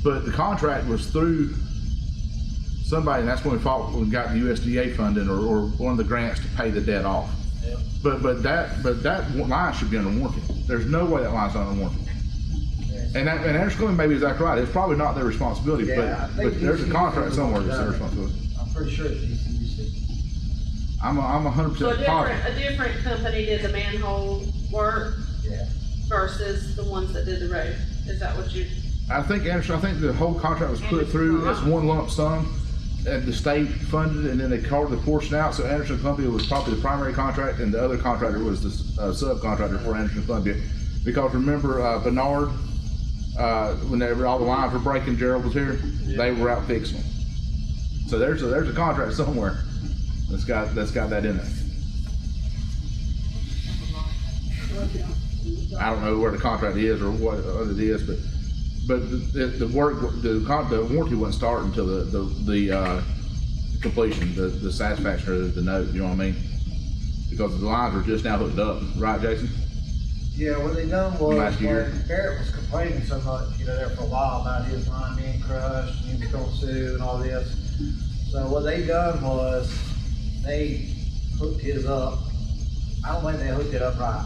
But the contract was through somebody, and that's when we got the USDA funding or one of the grants to pay the debt off. Yeah. But that line should be under warranty. There's no way that line's not under warranty. And Anderson Columbia, maybe is exactly right. It's probably not their responsibility, Yeah, but there's a contract somewhere that's their responsibility. I'm pretty sure it's DCUC. I'm 100% So positive. a different company did the manhole work Yeah. versus the ones that did the road? Is that what you? I think the whole contract was put through as one lump sum, and the state funded it, and then they carved the portion out. So Anderson Columbia was probably the primary contract, and the other contractor was the subcontractor for Anderson Columbia. Because remember, Bernard, whenever all the lines were breaking, Gerald was here, they were out fixing them. So there's a contract somewhere that's got that in it. I don't know where the contract is or what it is, but the warranty wouldn't start until the completion, the satisfaction of the note. You know what I mean? Because the lines are just now hooked up, right, Jason? Yeah, what they done was, Last year. when Barrett was complaining so much, there for a while about his line being crushed, and he was gonna sue and all this. So what they done was, they hooked his up. I don't think they hooked it up right.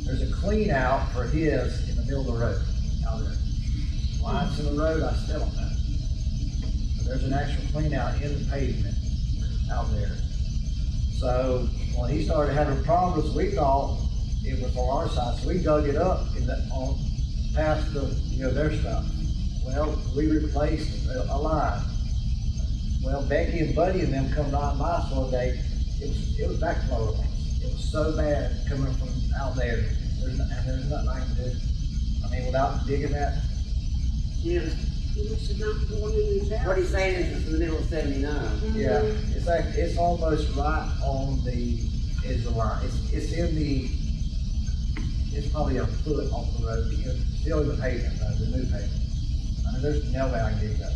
There's a clean out for his in the middle of the road out there. Why it's in the road, I still don't know. But there's an actual clean out in the pavement out there. So when he started having problems, we thought it was on our side, so we dug it up past their stuff. Well, we replaced a line. Well, Becky and Buddy and them come by us one day, it was backflowing on us. It was so bad coming from out there. There's nothing I can do. I mean, without digging that. Yeah. What he's saying is it's in the middle of 79. Yeah, it's almost right on the edge of the line. It's probably a foot off the road. Still in the pavement, though, the new pavement. I mean, there's no way I can dig it up.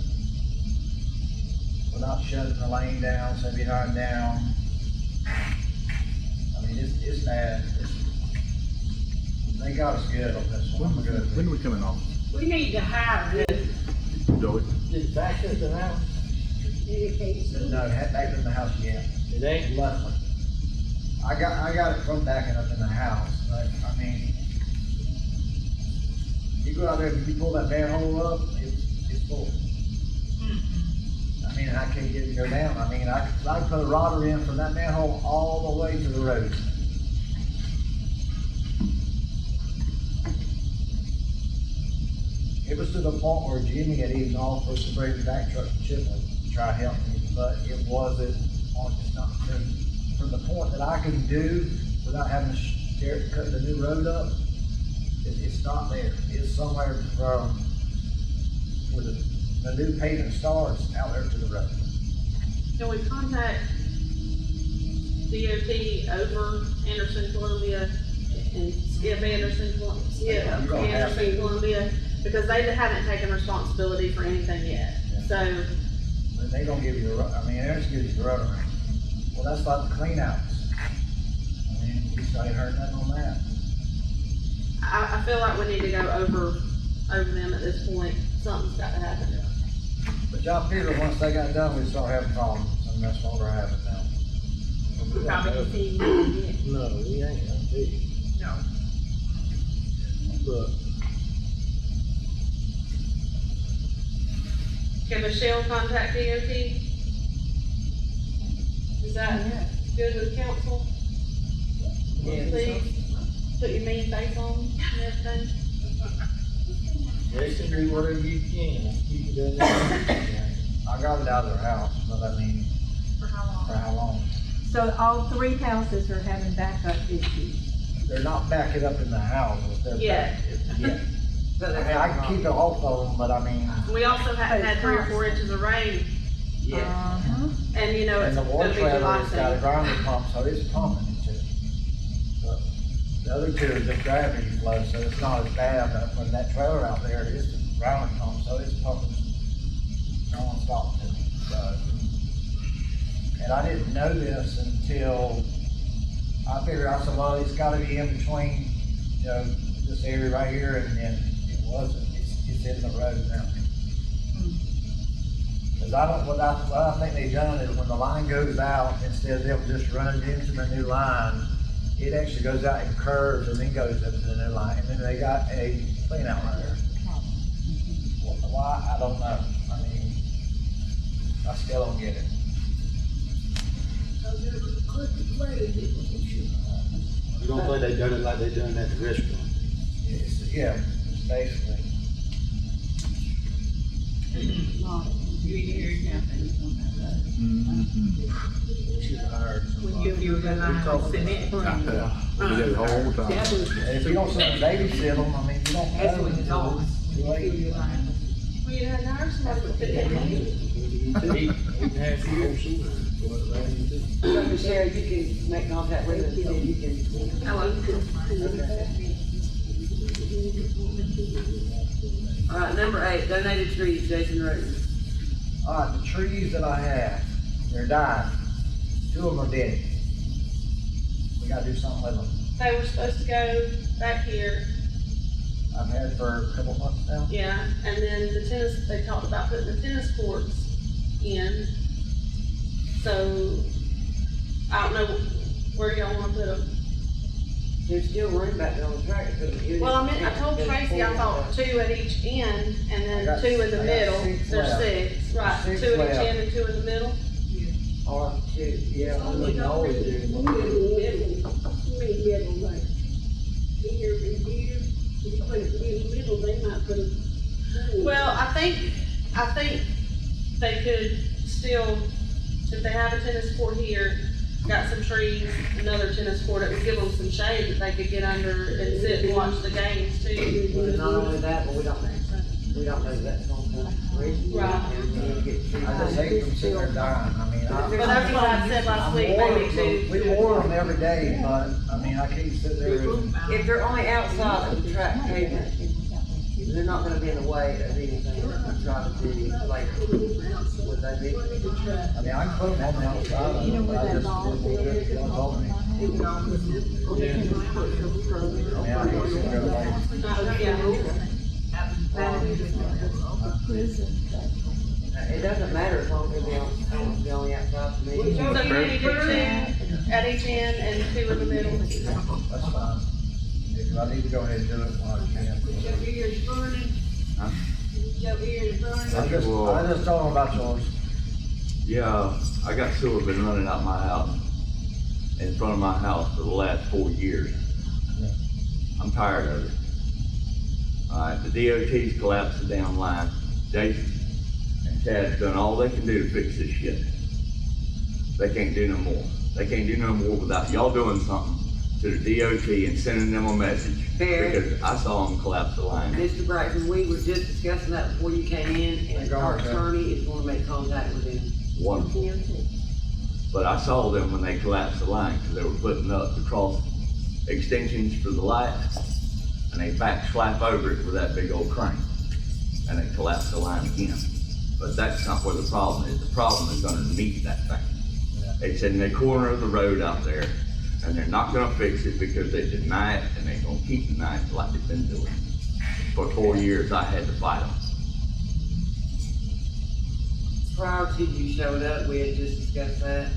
Without shutting the lane down, 79 down. I mean, it's bad. They got us good on this one. When do we come in office? We need to have this. Joey? Did it back up the house? No, head back in the house yet. It ain't. Luckily. I got it from backing up in the house, but I mean, you go out there and you pull that manhole up, it's full. I mean, I can't get it to go down. I mean, I can put a rotor in from that manhole all the way to the road. It was to the point where Jimmy had even offered to bring the back truck to Chipley to try to help me, but it wasn't on, it's not from the point that I can do without having to cutting the new road up, it's not there. It's somewhere from where the new pavement starts out there to the road. Can we contact DOT over Anderson, Columbia, and skip Anderson, You're gonna have Anderson, to. Columbia? Because they haven't taken responsibility for anything yet, so. And they don't give you the, I mean, they're just giving you the runaround. Well, that's like the clean outs. I mean, you still ain't heard nothing on that. I feel like we need to go over them at this point. Something's got to happen. But y'all figure once they got done, we'd start having problems, and that's what we're having now. Probably see you. No, we ain't, I tell you. No. But Can Michelle contact DOT? Is that good with council? Yeah. Please, put your mean face on and everything. Jason, do whatever you can, keep it in there. I got it out of their house, but I mean, For how long? for how long? So all three houses are having backup issues. They're not backing up in the houses, they're. Yeah. Yeah. But I they're mean, I can having keep it off of them, but I mean, We also haven't had 3 or 4 inches of rain, Yeah. Uh-huh. and you know, and it's the gonna water be July trailer's got a soon. grinder pump, so it's pumping it too. But the other two are just gravity flow, so it's not as bad, but when that trailer out there, it's the grinder pump, so it's pumping non-stop to me, so. And I didn't know this until I figured out, so well, it's gotta be in between, you know, this area right here, and then it wasn't, it's in the road now. Cause what I think they done is when the line goes out, instead of them just running into the new line, it actually goes out and curves and then goes up to the new line, and then they got a clean out right there. Why, I don't know, I mean, I still don't get it. You don't think they done it like they done at the restaurant? Yeah, basically. You ain't heard nothing. She's hired When you feel the line of cement. We did it the whole time. And if you don't sit and babysit them, I mean, you don't That's know when it's until on. it's too You feel late. your line. Well, you had to hire somebody to fit it in. So Michelle, you can make contact with them, and see if you can. All right, number 8, donated trees, Jason Roden. All right, the trees that I have, they're dying. 2 of them are dead. We gotta do something with them. They were supposed to go back here, I've had for a couple months now. yeah, and then the tennis, they talked about putting the tennis courts in. So, I don't know where y'all wanna put them. There's still room back there on the track. to put them in. Well, I told Tracy I thought 2 at each end, and then 2 in the middle. There's 6, right, 2 at each end and 2 in the middle. Or 2, yeah. We always do. Well, I think they could still, if they have a tennis court here, got some trees, another tennis court, it would give them some shade that they could get under and sit and watch the games too. But not only that, but we don't know that's gonna come. Right. And we get trees. I just hate them sitting there dying. I mean, But that's what I said last I'm week, maybe 2. we water them every day, but, I mean, I can't sit there and. If they're only outside of the track pavement, they're not gonna be in the way of anything that we try to do, like, would they be? I mean, I can put them on the outside of them, but I just didn't want it to go me. I mean, I hate to sit there like, It doesn't matter as long as they're only outside to me. So maybe do 2 at each end and 2 in the middle. that's fine. Because I need to go ahead and do it when I can. I just told them about yours. Yeah, I got sewer been running out my house, in front of my house for the last 4 years. I'm tired of it. Alright, the DOT's collapsed the damn line. Jason and Chad's done all they can do to fix this shit. They can't do no more. They can't do no more without y'all doing something to the DOT and sending them a message. Fair. Because I saw them collapse the line. Mr. Braxton, we were just discussing that before you came in, and our attorney is gonna make contact with them. Wonderful. But I saw them when they collapsed the line, because they were putting up the cross extensions for the light, and they back slap over it with that big old crane, and they collapsed the line again. But that's not where the problem is. The problem is underneath that thing. It's in the corner of the road out there, and they're not gonna fix it because they deny it, and they're gonna keep denying it like they've been doing. For 4 years, I had to fight them. Prior to you showed up, we had just discussed that,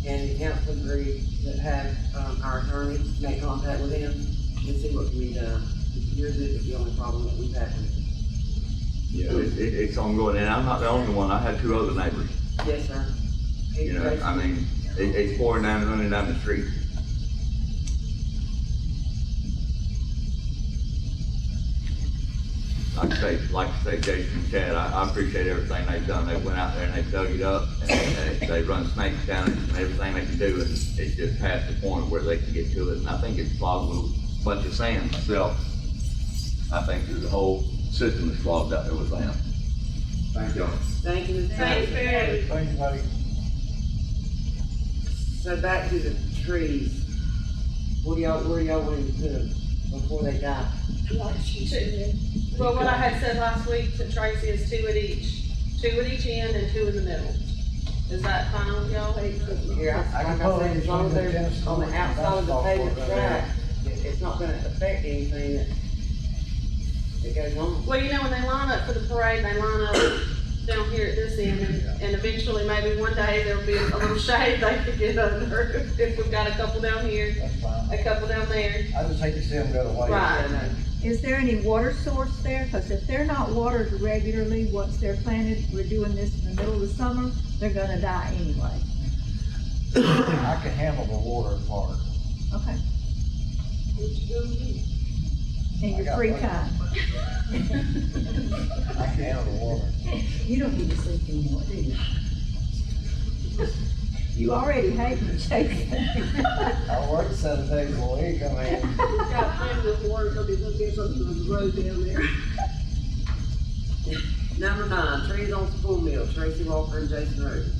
and the council agreed to have, our attorney make contact with him and see what can be done. Yours isn't the only problem that we've had with it. Yeah, it's ongoing, and I'm not the only one. I had 2 other neighbors. Yes, sir. You know, I mean, it's pouring down and running down the street. Like I say, Jason and Chad, I appreciate everything they've done. They went out there and they dug it up, and they run snakes down it and everything they can do, and it's just past the point where they can get to it. And I think it's clogged with a bunch of sand myself. I think the whole system is clogged up there with sand. Thank y'all. Thank you, Mr. Thanks, Braxton. Barry. Thank you, buddy. So back to the trees. Where do y'all want to put them before they die? Well, what I had said last week to Tracy is 2 at each end and 2 in the middle. Is that fine with y'all? Here, like I said, as long as they're on the outside of the pavement track, it's not gonna affect anything that goes on. Well, you know, when they line up for the parade, they line up down here at this end, and eventually, maybe one day, there'll be a little shade they could get under, if we've got a couple down here, That's fine. a couple down there. I just hate to see them go to waste. Right. Is there any water source there? Because if they're not watered regularly, once they're planted, we're doing this in the middle of the summer, they're gonna die anyway. I can handle the water part. Okay. In I your got free plenty. time. I can handle the water. You don't need to sleep anymore, do you? You already hate me, Jason. I work 7 days a week, I mean. Got plenty of water, so there's gonna get something on the road down there. Number 9, trees on School Mill, Tracy Walker and Jason Rhodes.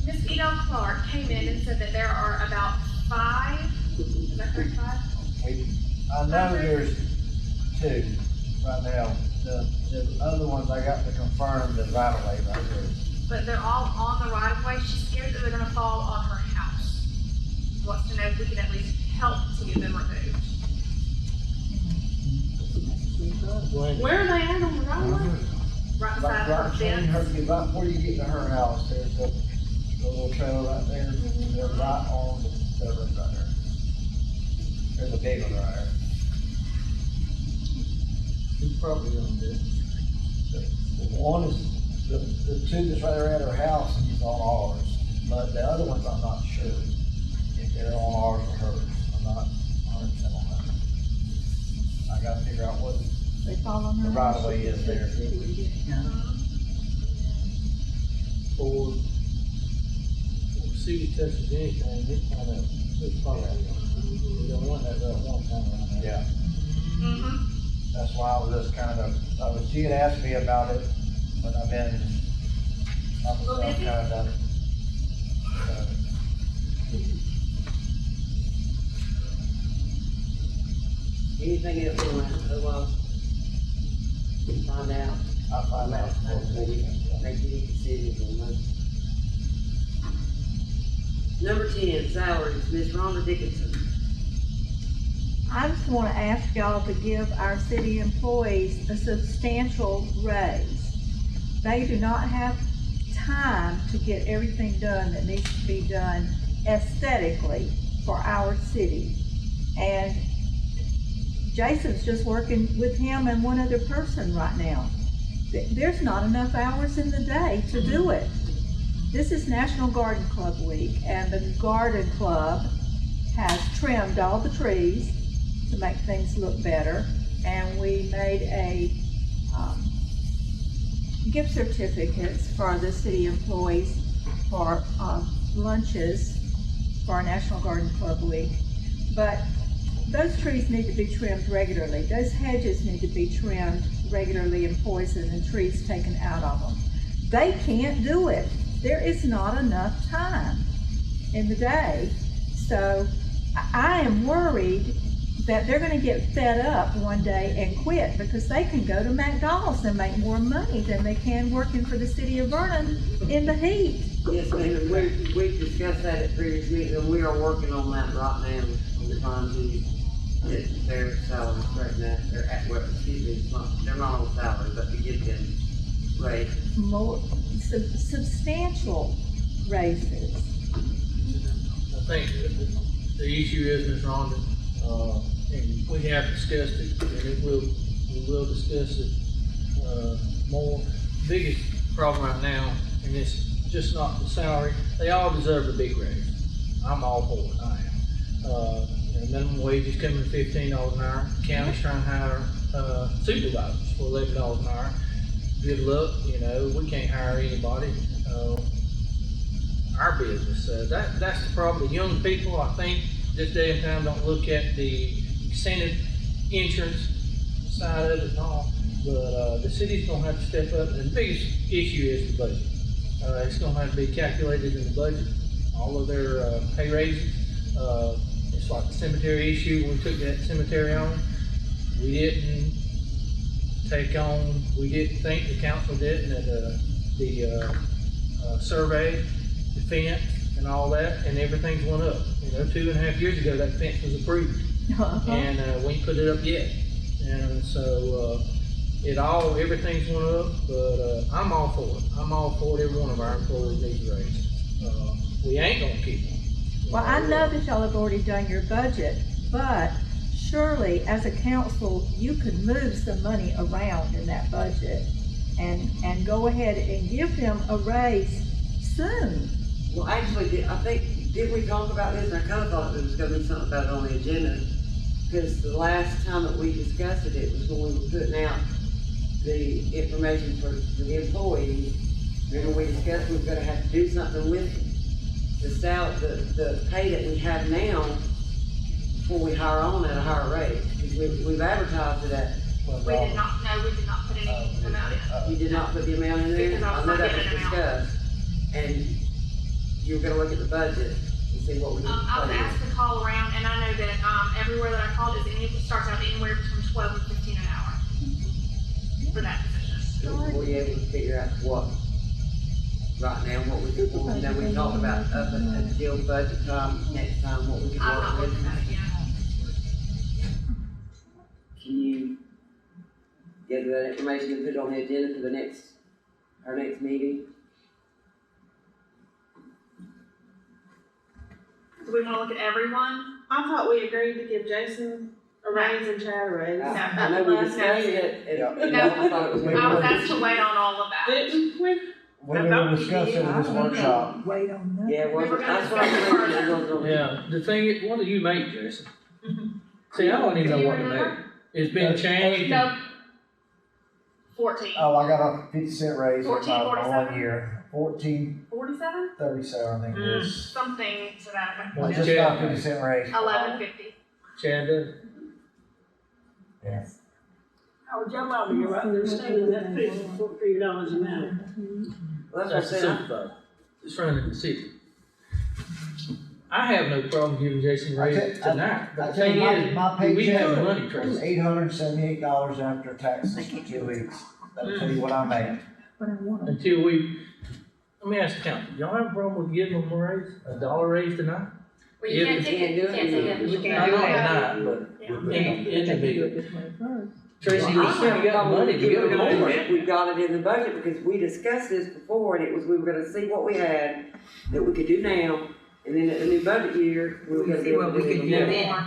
Ms. Edel Clark came in and said that there are about 5, is that correct, 5? I know there's 2 right now. The other ones I got to confirm the right of way right there. But they're all on the right of way. She's scared that they're gonna fall on her house. Wants to know if we can at least help to get them removed. Where are they at on the right of way? Right Right, beside right, her between her, fence. right before you get to her house, there's the little trailer right there. They're right on the road right there. There's a big one right there. Who's probably on this? The one is, the 2 that's right there at her house is on ours, but the other ones I'm not sure if they're on ours or hers. I'm not 100% on that. I gotta figure out what They fall on the her. right of way is there. Or city touches anything, it's kind of, it's probably, we don't want that one time around there. Yeah, Mm-hmm. that's why I was just kind of, she had asked me about it, but I've been, I'm Little busy? kind of, Anything else on that, otherwise, find out. I'll find out. Make any decisions on those. Number 10, salaries, Ms. Rhonda Dickinson. I just want to ask y'all to give our city employees a substantial raise. They do not have time to get everything done that needs to be done aesthetically for our city. And Jason's just working with him and one other person right now. There's not enough hours in the day to do it. This is National Garden Club Week, and the Garden Club has trimmed all the trees to make things look better, and we made a gift certificates for the city employees for lunches for our National Garden Club Week. But those trees need to be trimmed regularly. Those hedges need to be trimmed regularly and poison and trees taken out of them. They can't do it. There is not enough time in the day. So I am worried that they're gonna get fed up one day and quit because they can go to McDonald's and make more money than they can working for the city of Vernon in the heat. Yes, ma'am, and we discussed that at previous meetings, and we are working on that right now. We're trying to get their salaries right now, they're at, well, excuse me, it's not, they're not on salary, but to get them raises. More, substantial raises. I think the issue is, Ms. Rhonda, and we have discussed it, and we will discuss it, more. Biggest problem right now, and it's just not the salary, they all deserve a big raise. I'm all for it, I am. Minimum wage is coming to $15 an hour, the county's trying to hire, supervisors for $11 an hour. Good luck, you know, we can't hire anybody, our business, that's the problem. The young people, I think, this day and time don't look at the incentive insurance side of it and all, but, the city's gonna have to step up, and the biggest issue is the budget. It's gonna have to be calculated in the budget, all of their, pay raises. It's like the cemetery issue, when we took that cemetery on, we didn't think, the council didn't, that, the survey, the fence, and all that, and everything's went up. You know, 2.5 years ago, that fence was approved, and, we ain't put it up yet. And so, everything's went up, but, I'm all for it. I'm all for it. Every one of our employees needs a raise. We ain't gonna keep them. Well, I know that y'all have already done your budget, but surely as a council, you could move some money around in that budget and go ahead and give them a raise soon. Well, actually, did we talk about this? I kind of thought there was gonna be something about it on the agenda, because the last time that we discussed it, it was when we were putting out the information for the employees. Remember, we discussed we were gonna have to do something with the pay that we have now before we hire on at a higher rate. Because we've advertised it at. We did not put any amount in. You did not put the amount in there? Because I was know not that given was an amount. discussed. And you were gonna look at the budget and see what we need to I was put in. asked to call around, and I know that, everywhere that I called starts out anywhere between 12 and 15 an hour for that position. Were you able to figure out what, right now, what we could, now we talked about up until budget time, next time, what we could I'm not work looking at with? it yet. Can you gather that information and put it on the agenda for our next meeting? Do we wanna look at everyone? I thought we agreed to give Jason a raise and Chad a raise. I know we discussed it, and I thought it was. I was asked to wait on all of that. Didn't we? We will discuss it in this workshop. Wait on that. Yeah, well, We were gonna that's what I'm discuss it saying. It was- Yeah, the thing is, what do you make, Jason? See, I don't even Do know you what to make. remember? It's been changed. No. 14. Oh, I got a 50-cent raise in my 14.47? 1 year, 14.37, 47? I think it is. Something to that effect. Well, Just Chad- about 50-cent raise. 11.50. Chad does. Yeah. Our job out here, right, they're saying that pays $43 an hour. Well, That's the that's what I'm saying. supervisor. It's running the city. I have no problem giving Jason a raise tonight, but the thing is, my we have paycheck money, was Tracy. $878 after taxes for 2 weeks. That'll tell you what I made. But I want them. Until let me ask the council, y'all have a problem with giving them a raise, $1 raise tonight? Well, you can't take it, you can't take it. We I can't know do that. tonight, but Yeah. in the big, the 21st. Tracy, I you don't said have you a got problem money to give them more. We got it in the budget because we discussed this before, and it was, we were gonna see what we had that we could do now, and then at the new budget year, we were gonna be able to do it do again. More.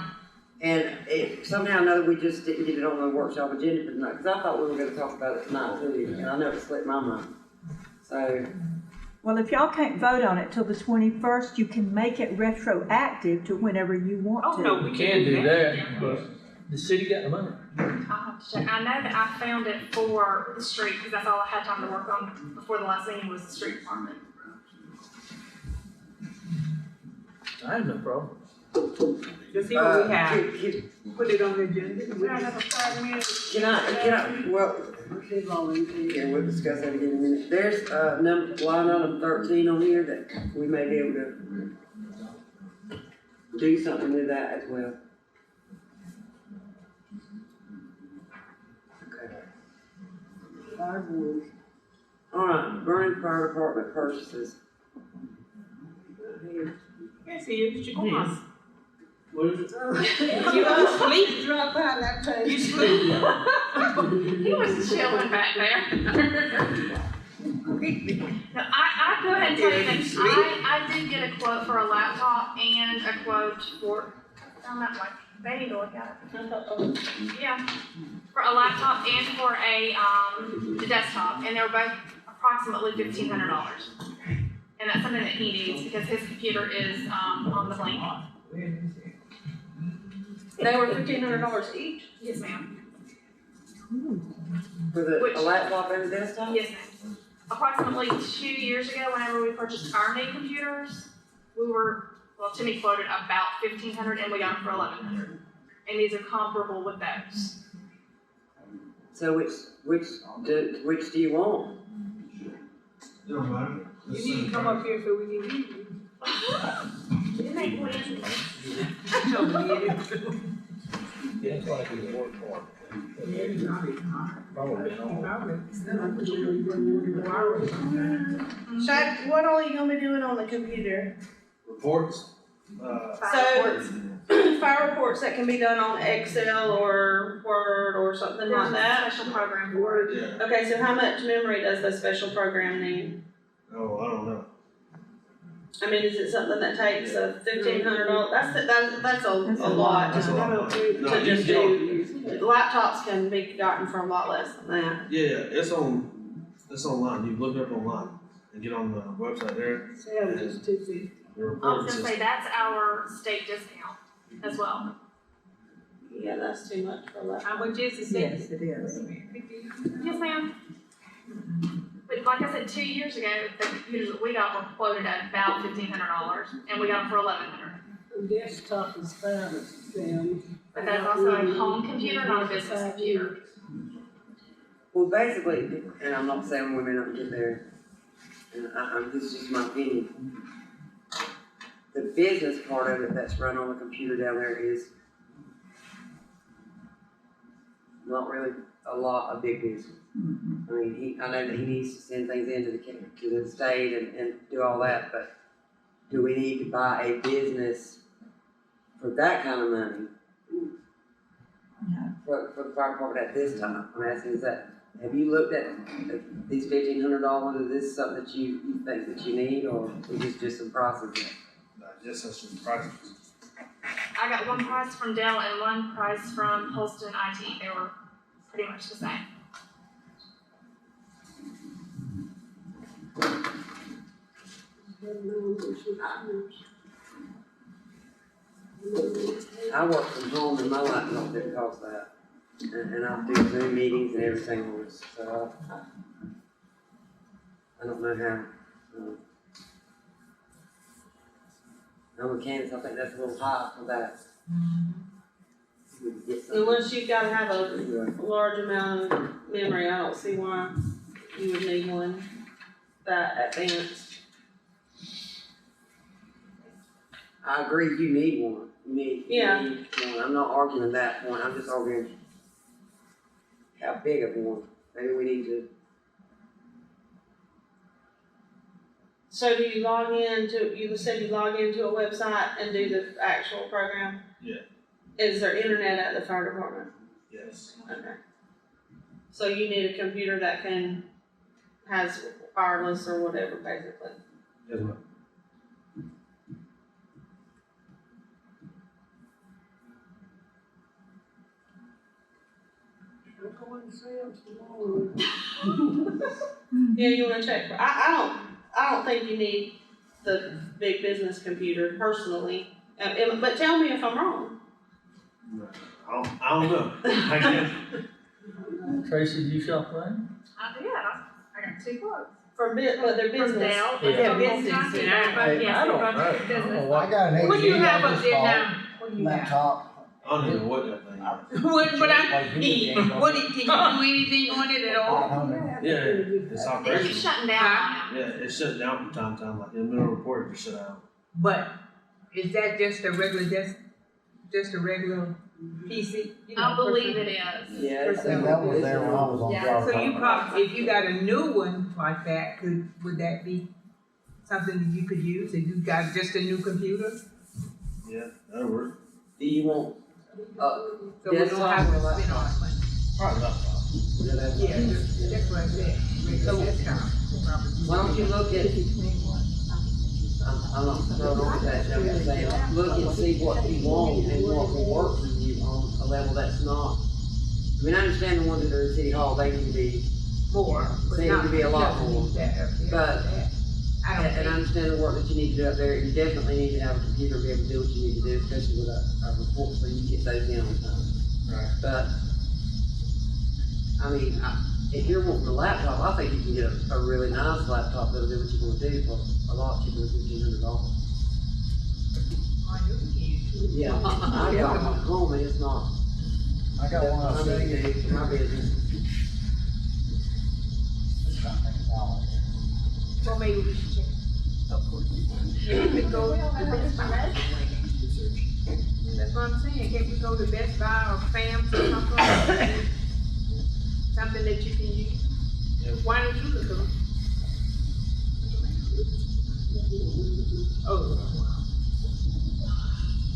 And somehow or another, we just didn't get it on the workshop agenda for tonight, because I thought we were gonna talk about it tonight too, and I know it slipped my mind. So, Well, if y'all can't vote on it till the 21st, you can make it retroactive to whenever you want Oh, to. no, We can do that, but the city got the money. I'll have to check. I know that I found it for the street, because that's all I had time to work on before the last meeting was the street department. I have no problem. Just see what we have, Can put it on the agenda. We don't have a 5 minute. well, yeah, we'll discuss that again in a minute. There's, line item 13 on here that we may be able to do something with that as well. Okay. All right, Vernon Fire Department purchases. Yes, he is, come on. What is it? You don't sleep, drop by that place. You sleep. He was chilling back there. No, I go ahead and tell you that I did get a quote for a laptop and a quote for, I'm not like, they need to look at it. Yeah, for a laptop and for a desktop, and they were both approximately $1,500. And that's something that he needs because his computer is, on the blink. They were $1,500 each? Yes, ma'am. For a laptop and a desktop? Yes, ma'am. Approximately 2 years ago, whenever we purchased our new computers, we were, well, Timmy quoted about $1,500 and we got them for $1,100. And these are comparable with those. So which do you want? You need to come up here so we can hear you. Didn't they put in? It's like he's work hard. Shaq, what all are you gonna be doing on the computer? Reports? So, fire reports that can be done on Excel or Word or something There's like a that? special program for it. Yeah. Okay, so how much memory does the special program need? Oh, I don't know. I mean, is it something that takes a $1,500? That's a lot That's a lot. to just do. Laptops can be gotten for a lot less than that. Yeah, it's online. You look it up online and get on the website there. The I was report gonna say, that's our state discount as well. Yeah, that's too much for a laptop. How much is the set? Yes, it is. Yes, ma'am. But like I said, 2 years ago, the computers that we got were quoted at about $1,500, and we got them for $1,100. Desktop is fine, But that's also a home computer, not a business computer. Well, basically, and I'm not saying women don't get there, and this is just my opinion. The business part of it that's run on the computer down there is not really a big business. I mean, I know that he needs to send things into to the state and do all that, but do we need to buy a business for that kind of money? No. For the fire department at this time? I'm asking, have you looked at these $1,500? Is this something that you think that you need, or is this just some prices? Just some prices. I got one price from Dell and one price from Holston IT. They were pretty much the same. I work from home and my laptop didn't cost that. And I do Zoom meetings and everything on it, so I don't know how. On mechanics, I think that's a little high for that. Unless you've gotta have a large amount of memory, I don't see why you would need one that advanced. I agree, you need one. You need one. I'm not arguing that point, I'm just arguing how big of one. Maybe we need to. So do you log into, you said you log into a website and do the actual program? Yeah. Is there internet at the fire department? Yes. Okay. So you need a computer that has wireless or whatever, basically. Yes, ma'am. Yeah, you wanna check, I don't think you need the big business computer personally, but tell me if I'm wrong. I don't know. I can't. Tracy, do you shop around? I did. I got 2 quotes. but they're From business. now, Yeah. yeah, business, and everybody, yes, I don't everybody know. business. I got an What do you HD have on up this there phone, now? What do you have? laptop. I don't even know what that thing is. What, but I need, what, can you do anything on it at all? 500. Yeah, it's It's operational. shutting down. Yeah, it's shut down from time to time, like in the middle of a report, it just shut down. But is that just a regular just a regular PC? You know, I believe person- it is. Yeah. I think that was there when I was on Yeah. job. So you probably, if you got a new one like that, would that be something that you could use, if you got just a new computer? Yeah, that'll work. Do you want, So we don't desktop have or to spend all laptop? that money. Probably laptop. Yeah, that's what I said, regular desktop. Why don't you look at, I'm not throwing on that, I'm just saying, look and see what you want and what will work for you on a level that's not. I mean, I understand the ones that are in City Hall, they can be, More, but Seems not. to be a lot doesn't more. need that up there, But- that. I don't and I think, understand the work that you need to do up there, you definitely need to have a computer to be able to do what you need to do, especially with a report, so you get those in on time. Right. But, I mean, if you're wanting a laptop, I think you can get a really nice laptop that'll do what you wanna do for a lot cheaper than $1,500. I knew you can. Yeah, I got one at home and it's not, I got one I of need those. to do for my business. Well, maybe we should check. Of course. Maybe we could go to Best Buy. That's what I'm saying, can't we go to Best Buy or FAMS or something? Something that you can use? Yeah. Why don't you look up? Oh.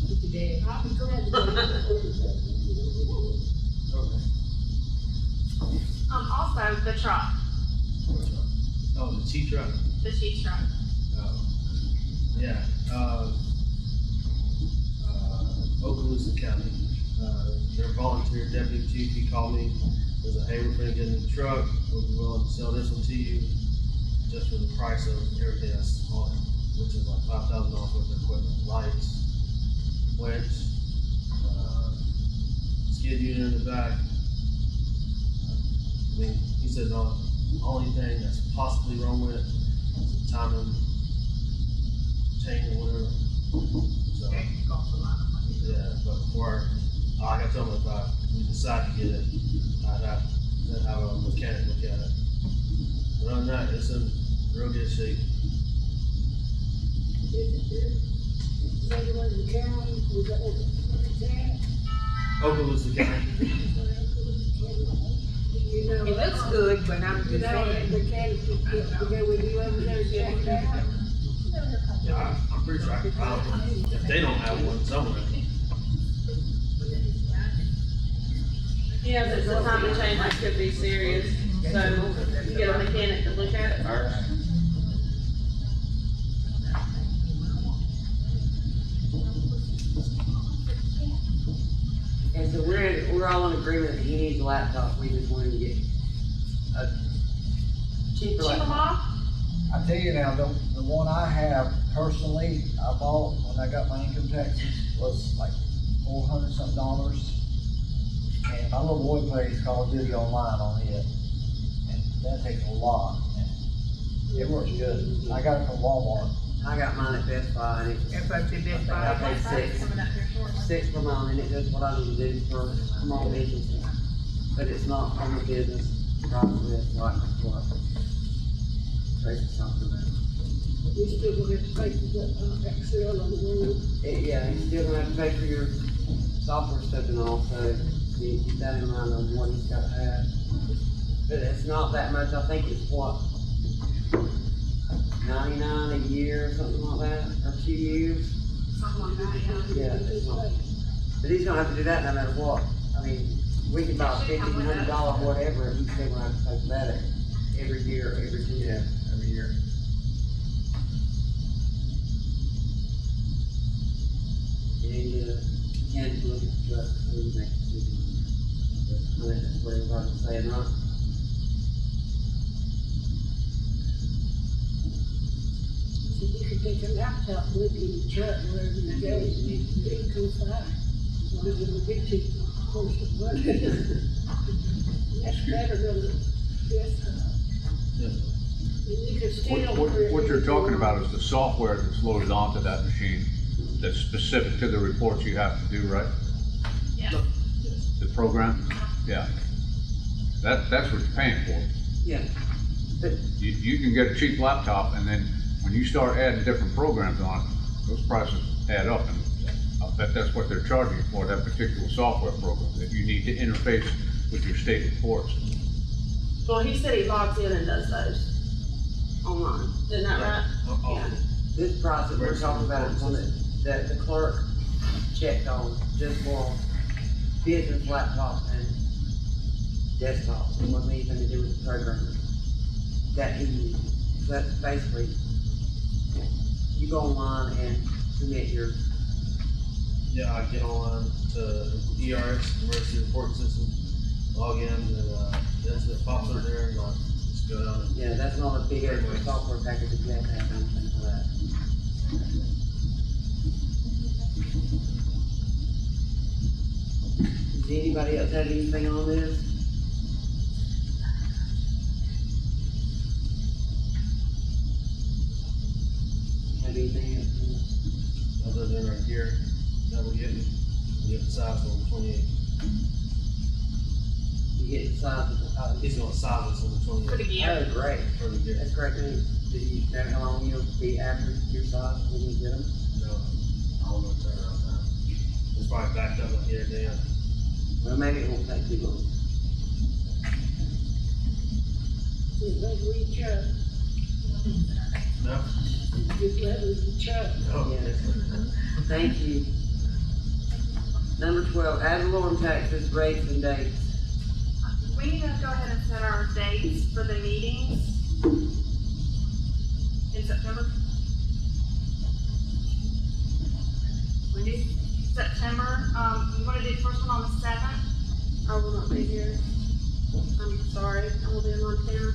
Get your dad. Also the truck, Oh, the T truck. the cheese truck. Yeah, Okaloosa County, their volunteer deputy chief, he called me, was like, hey, we're gonna get a new truck, we'll be willing to sell this one to you, just for the price of everything that's on it, which is like $5,000 worth of equipment, lights, winch, skid unit in the back. I mean, he said the only thing that's possibly wrong with it is the timing chain or whatever. So, That costs a lot of money. yeah, but before, like I told him, if we decide to get it, I'd have to have a mechanic look at it. But other than that, it's in real good shape. Okaloosa County. It looks good, but I'm just saying. Yeah, I'm pretty sure I can find one, if they don't have one somewhere. Yeah, but the time to change it could be serious, so you get a mechanic to look at it first. And so we're all in agreement that he needs a laptop, we just wanted to get a cheaper Cheaper laptop. model? I tell you now, the one I have personally, I bought when I got my income taxes was like $400 something. And my little boy plays Call of Duty online on it. And that takes a lot. And it works good. I got it from Walmart. I got mine at Best Buy and it was, That's what you Best I Buy. paid six for mine and it does what I need to do for small business. But it's not on the business price list like what Tracy's talking about. We still gonna have to pay for that, Excel on the road. Yeah, you're still gonna have to pay for your software stuff and all, so you keep that in mind on what he's gotta have. But it's not that much, I think it's what, 99 a year or something like that, or 2 years? Something like that, yeah. Yeah, it's not, but he's gonna have to do that no matter what. I mean, we can buy a $1,500 whatever, and he's still gonna have to pay for that every year, every 2 years. Every year. And, can't look at the truck, we make a decision. I think that's what everybody's saying, right? So you could take a laptop with you in the truck wherever you go, and you can go fly. Whatever will get you close to money. That's better than the desktop. Yeah. You could still. What you're talking about is the software that's loaded onto that machine that's specific to the reports you have to do, right? Yeah. The program? Yeah. That's what you're paying for. Yeah, but You can get a cheap laptop, and then when you start adding different programs on it, those prices add up, and I bet that's what they're charging you for, that particular software program, that you need to interface with your state reports. Well, he said he logs in and does those online, isn't that right? Yeah. this price that we're talking about is one that the clerk checked on just for business laptops and desktops. It wasn't anything to do with the programming that he used. So that's basically, you go online and submit your, Yeah, I get online to ERS, Emergency Report System, log in, and, it pops over there, and I just go down and. yeah, that's not a big extra software package that you have to have anything for that. Does anybody else have anything on this? Have anything else? Other than our gear that we're getting, we get the size on the 28. You get the size of the, He's gonna size us on the 28. For the gear. oh, great. For the gear. That's great news. Do you know how long you'll be after your size when you get them? No, I don't know turnaround time. It's probably backed up like here and there. Well, maybe it won't take too long. Like we truck, No? just let us truck. No. Yes. Thank you. Number 12, ad valorem taxes, rates and dates. We need to go ahead and set our dates for the meetings in September. When do? September, you wanna do the first one on the 7th? I will not be here. I'm sorry, I will be in Montana.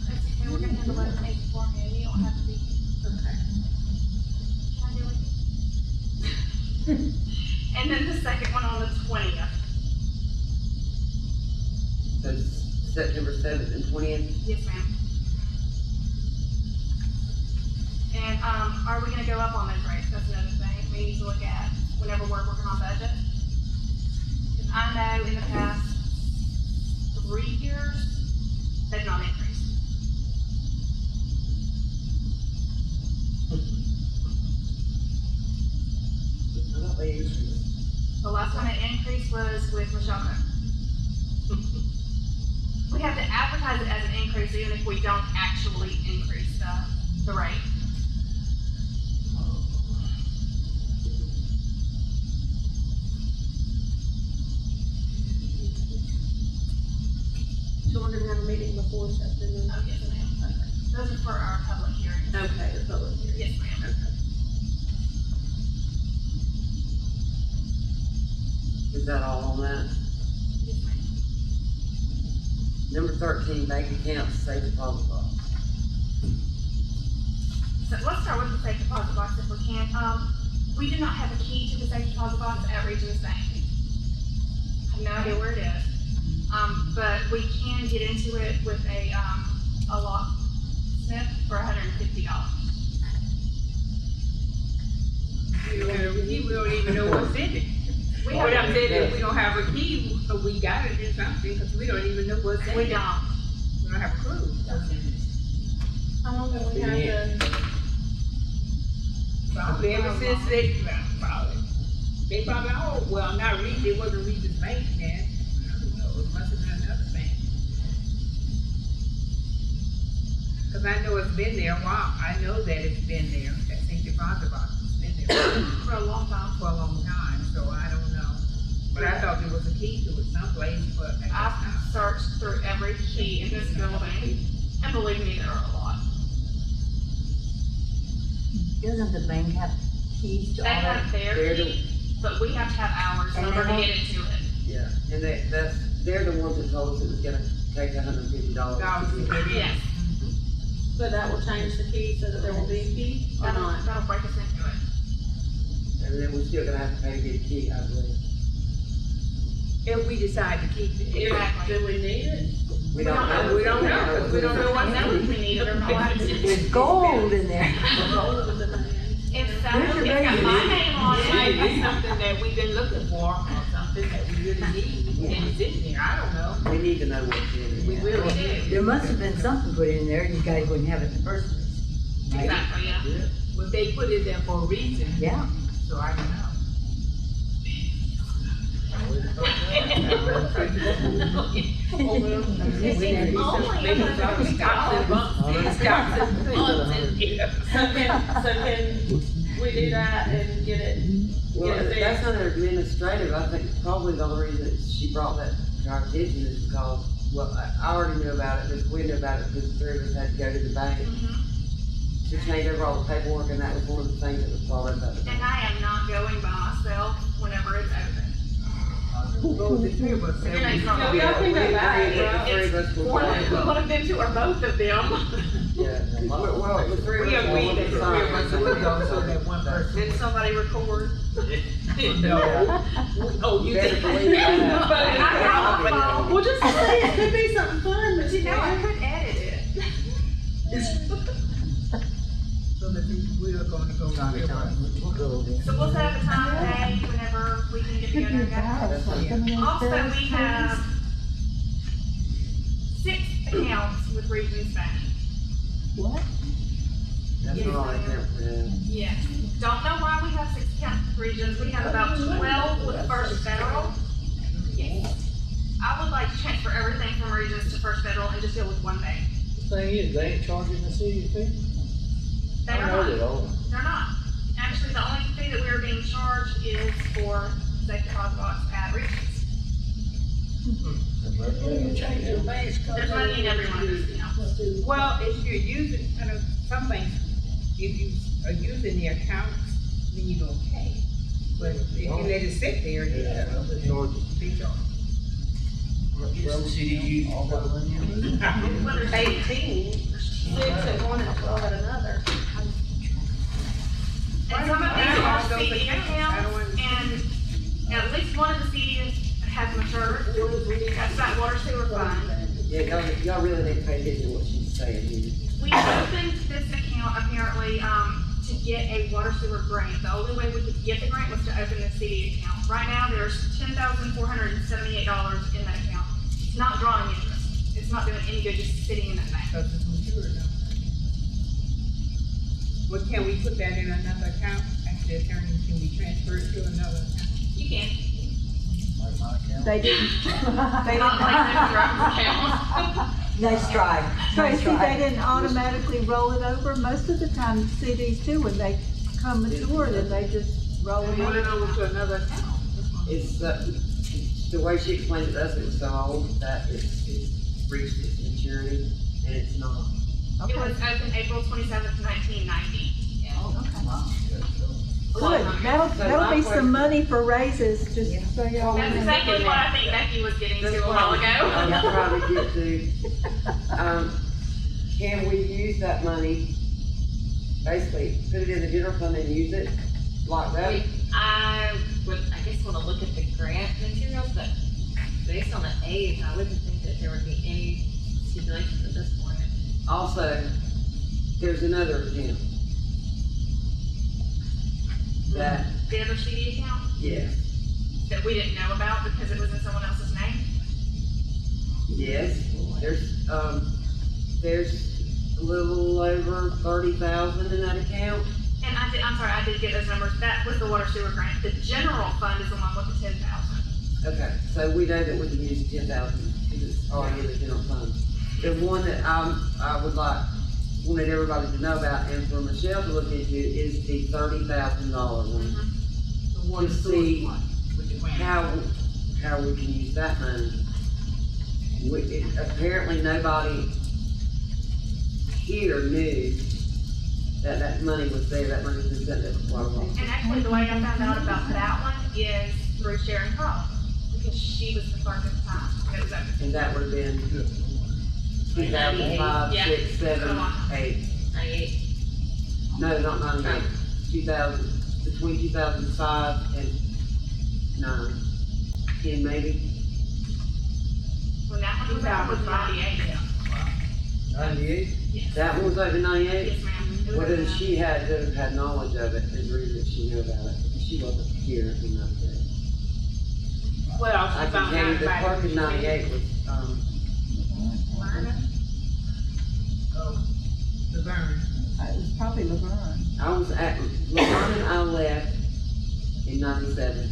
That's okay, we're gonna handle that in for you, you don't have to be. Okay. Can I do it? And then the second one on the 20th. So September 7th and 20th. Yes, ma'am. And, are we gonna go up on those rates? That's another thing we need to look at whenever we're working on budget. Cause I know in the past 3 years, they've not increased. I thought they increased. The last time it increased was with Michelle. We have to advertise it as an increase even if we don't actually increase the rate. So we're gonna have a meeting before September? Oh, yes, ma'am. Those are for our public hearings. Okay, the public hearing. Yes, ma'am. Is that all on that? Yes, ma'am. Number 13, bank accounts, safe deposit box. So let's start with the safe deposit box if we can. We do not have a key to the safe deposit box at Regions Bank. I have no idea where it is. But we can get into it with a locksmith for $150. We don't even know what's in it. We What I'm have, saying is we don't have a key, but we gotta do something, cause we don't even know what's in it. we don't. We don't have a clue. How long have we had the, Probably ever since they probably, oh, well, not Reed, it wasn't Regis Bank then. I don't know, it must have been another bank. Cause I know it's been there a while, I know that it's been there, that safe deposit box has been there For a long time. for a long time, so I don't know. But I thought there was a key to it someplace, but I guess I've not. searched through every key in this building, and believe me, there are a lot. Doesn't the bank have keys to They all that? have their They're the- key, but we have to have ours in order to get into it. Yeah, and they're the ones that told us it was gonna take $150 to get it. Yes, but that will change the key so that there will be a key or not? that'll break us into it. And then we're still gonna have to pay to get a key, I believe. if we decide to keep it. Exactly. Do we need it? We don't know. We don't know, because we don't know what know if we need it or not. There's gold in there. If so, Where's your it's got baby? my name on It might it. be something that we've been looking for, or something that we really need, and it's in there, I don't know. We need to know what's in it. We really do. There must have been something put in there, you guys wouldn't have it in the first place. Right? Exactly, yeah. But they put it there for a reason, Yeah. so I don't know. Maybe some stocks and bumps, stocks and bumps in here. So can we do that and get it? Well, Get it if that's fixed? under administrative, I think probably the only reason that she brought that to our attention is because, well, I already knew about it, Ms. Quinn knew about it, because the three of us had to go to the bank to change over all the paperwork, and that was one of the things that was brought up at the And bank. I am not going by myself whenever it's open. Well, the three of us said And it's not- No, y'all can go back, The three of us will One go. of them two or both of them. Yeah, well, the three of we us will agreed look that at the three of us signs. would go, so that one person. Did somebody record? No. Oh, you Better think? believe that. But I have a phone. Well, just say it could be something fun, but You know, I could edit it. So that we are gonna go. So we'll set up a time today whenever we can get Could together be and go. about. Also, we have 6 accounts with Regions Bank. What? That's Yes, all I ma'am. can, Yes. Don't know why we have 6 accounts with Regions. We have about 12 with First Federal. Yes. I would like to transfer everything from Regions to First Federal and just deal with one bank. The thing is, they ain't charging the city a fee. They I are know not. that all. They're not. Actually, the only fee that we are being charged is for safe deposit box at Regions. There's money in every one of those accounts. Well, if you're using, I know, some banks, if you are using the accounts, then you don't pay. But if you let it sit there, then They charge us. they charge. Well, the city used all that money. Well, there's 18, 6 at one and 12 at another. And some of these are CD accounts, and at least one of the CDs has matured. That's that water sewer fund. yeah, y'all really need to pay attention to what she's saying here. We opened this account apparently, to get a water sewer grant. The only way we could get the grant was to open the CD account. Right now, there's $10,478 in that account. It's not drawing interest. It's not doing any good just sitting in that bank. Because it's mature now. Well, can we put that in another account? Actually, attorney, can we transfer it to another account? You can. Like my account. They didn't, they Not like didn't, this account. Nice try. Nice Tracy, they try. didn't automatically roll it over. Most of the time CDs do, when they come mature, then they just roll them Roll it over. over to another account. It's, the way she explained it to us, it was so old that it's reached its maturity, and it's not. It was opened April 27th, 1990. Good, that'll be some money for raises, just so y'all That's know. exactly what I think Becky was getting to That's a what while I'm ago. trying to get to. Can we use that money, basically, put it in the general fund and use it like that? I guess wanna look at the grant materials, but based on the age, I wouldn't think that there would be any stipulations at this point. Also, there's another account. That, The other CD account yes, that we didn't know about because it was in someone else's name. yes, there's a little over 30,000 in that account. And I'm sorry, I did get those numbers. That was the water sewer grant. The general fund is the one with the 10,000. Okay, so we know that we can use 10,000, because it's already in the general fund. The one that I wanted everybody to know about, and for Michelle to look into, is the $30,000 one. The one To source see one with the grant. how we can use that money. Apparently nobody here knew that that money was there, that money's been sent there for quite a while. And actually, the way I found out about that one is through Sharon Crowe, because she was the clerk at the time. It was open. And that would have been 2005, Yeah. 6, 7, 8. 98. No, not 98. 2000, between 2005 and 9, 10 maybe. When that one was out, was 98. 98? Yes. That one was over 98? Yes, ma'am. It was Well, then over she had to have had knowledge of it, is the reason she knew about it, because she wasn't here in 98. Well, I she can found tell out you the about clerk it. in 98 was, Lerner? Oh, the Vernon. It was probably Laverne. I was at, LeBron and I left in 97.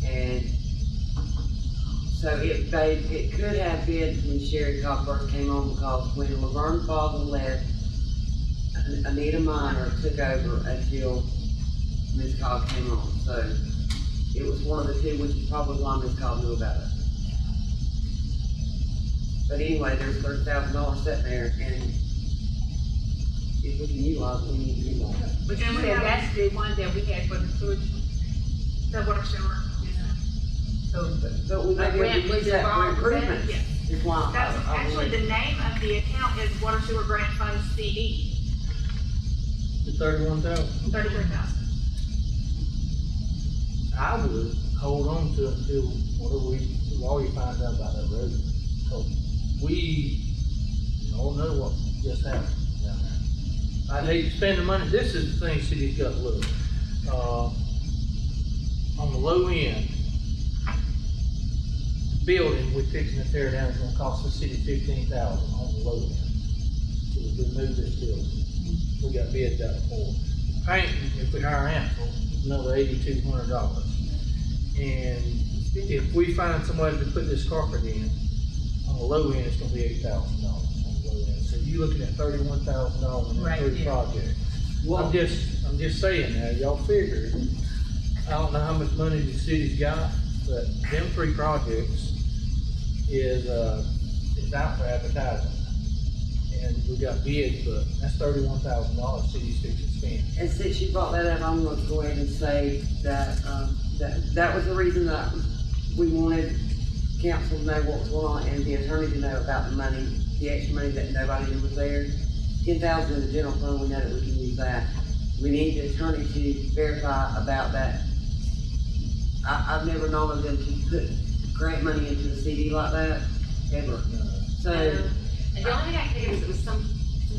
And so it could have been when Sherry Cobb first came on, because when Laverne father left, Anita Minor took over until Ms. Cobb came on. So it was one of the two, which is probably why Ms. Cobb knew about it. But anyway, there's $30,000 sitting there, and if we can utilize it, we need to utilize it. But then we said that's the one that we had for the sewage. The water sewer. So, But we may be able to use that for improvements, Yes. is why That's I actually, the name of the account is Water Sewer Grant Fund CD, The 31,000? 33,000. I would hold on to it until whatever lawyer finds out about that road. So we don't know what just happened down there. I'd hate to spend the money. This is the thing city's got to look. On the low end, building we're fixing to tear down is gonna cost the city $15,000 on the low end to remove this building. We got bids out for painting, if we hire Ansel, another $8,200. And if we find somebody to put this carpet in, on the low end, it's gonna be $8,000 on the low end. So you're looking at $31,000 in Right, that yeah. project. Well, I'm just saying that, y'all figure, I don't know how much money the city's got, but them 3 projects is out for advertising. And we got bids, but that's $31,000 city's fixing to spend. and since you brought that up, I'm going to go ahead and say that, that was the reason that we wanted council to know what was going on and the attorney to know about the money, the extra money that nobody knew was there. 10,000 in the general fund, we know that we can use that. We need the attorney to verify about that. I've never known of them to put grant money into the CD like that, ever. So, And the only thing I can think of is it was some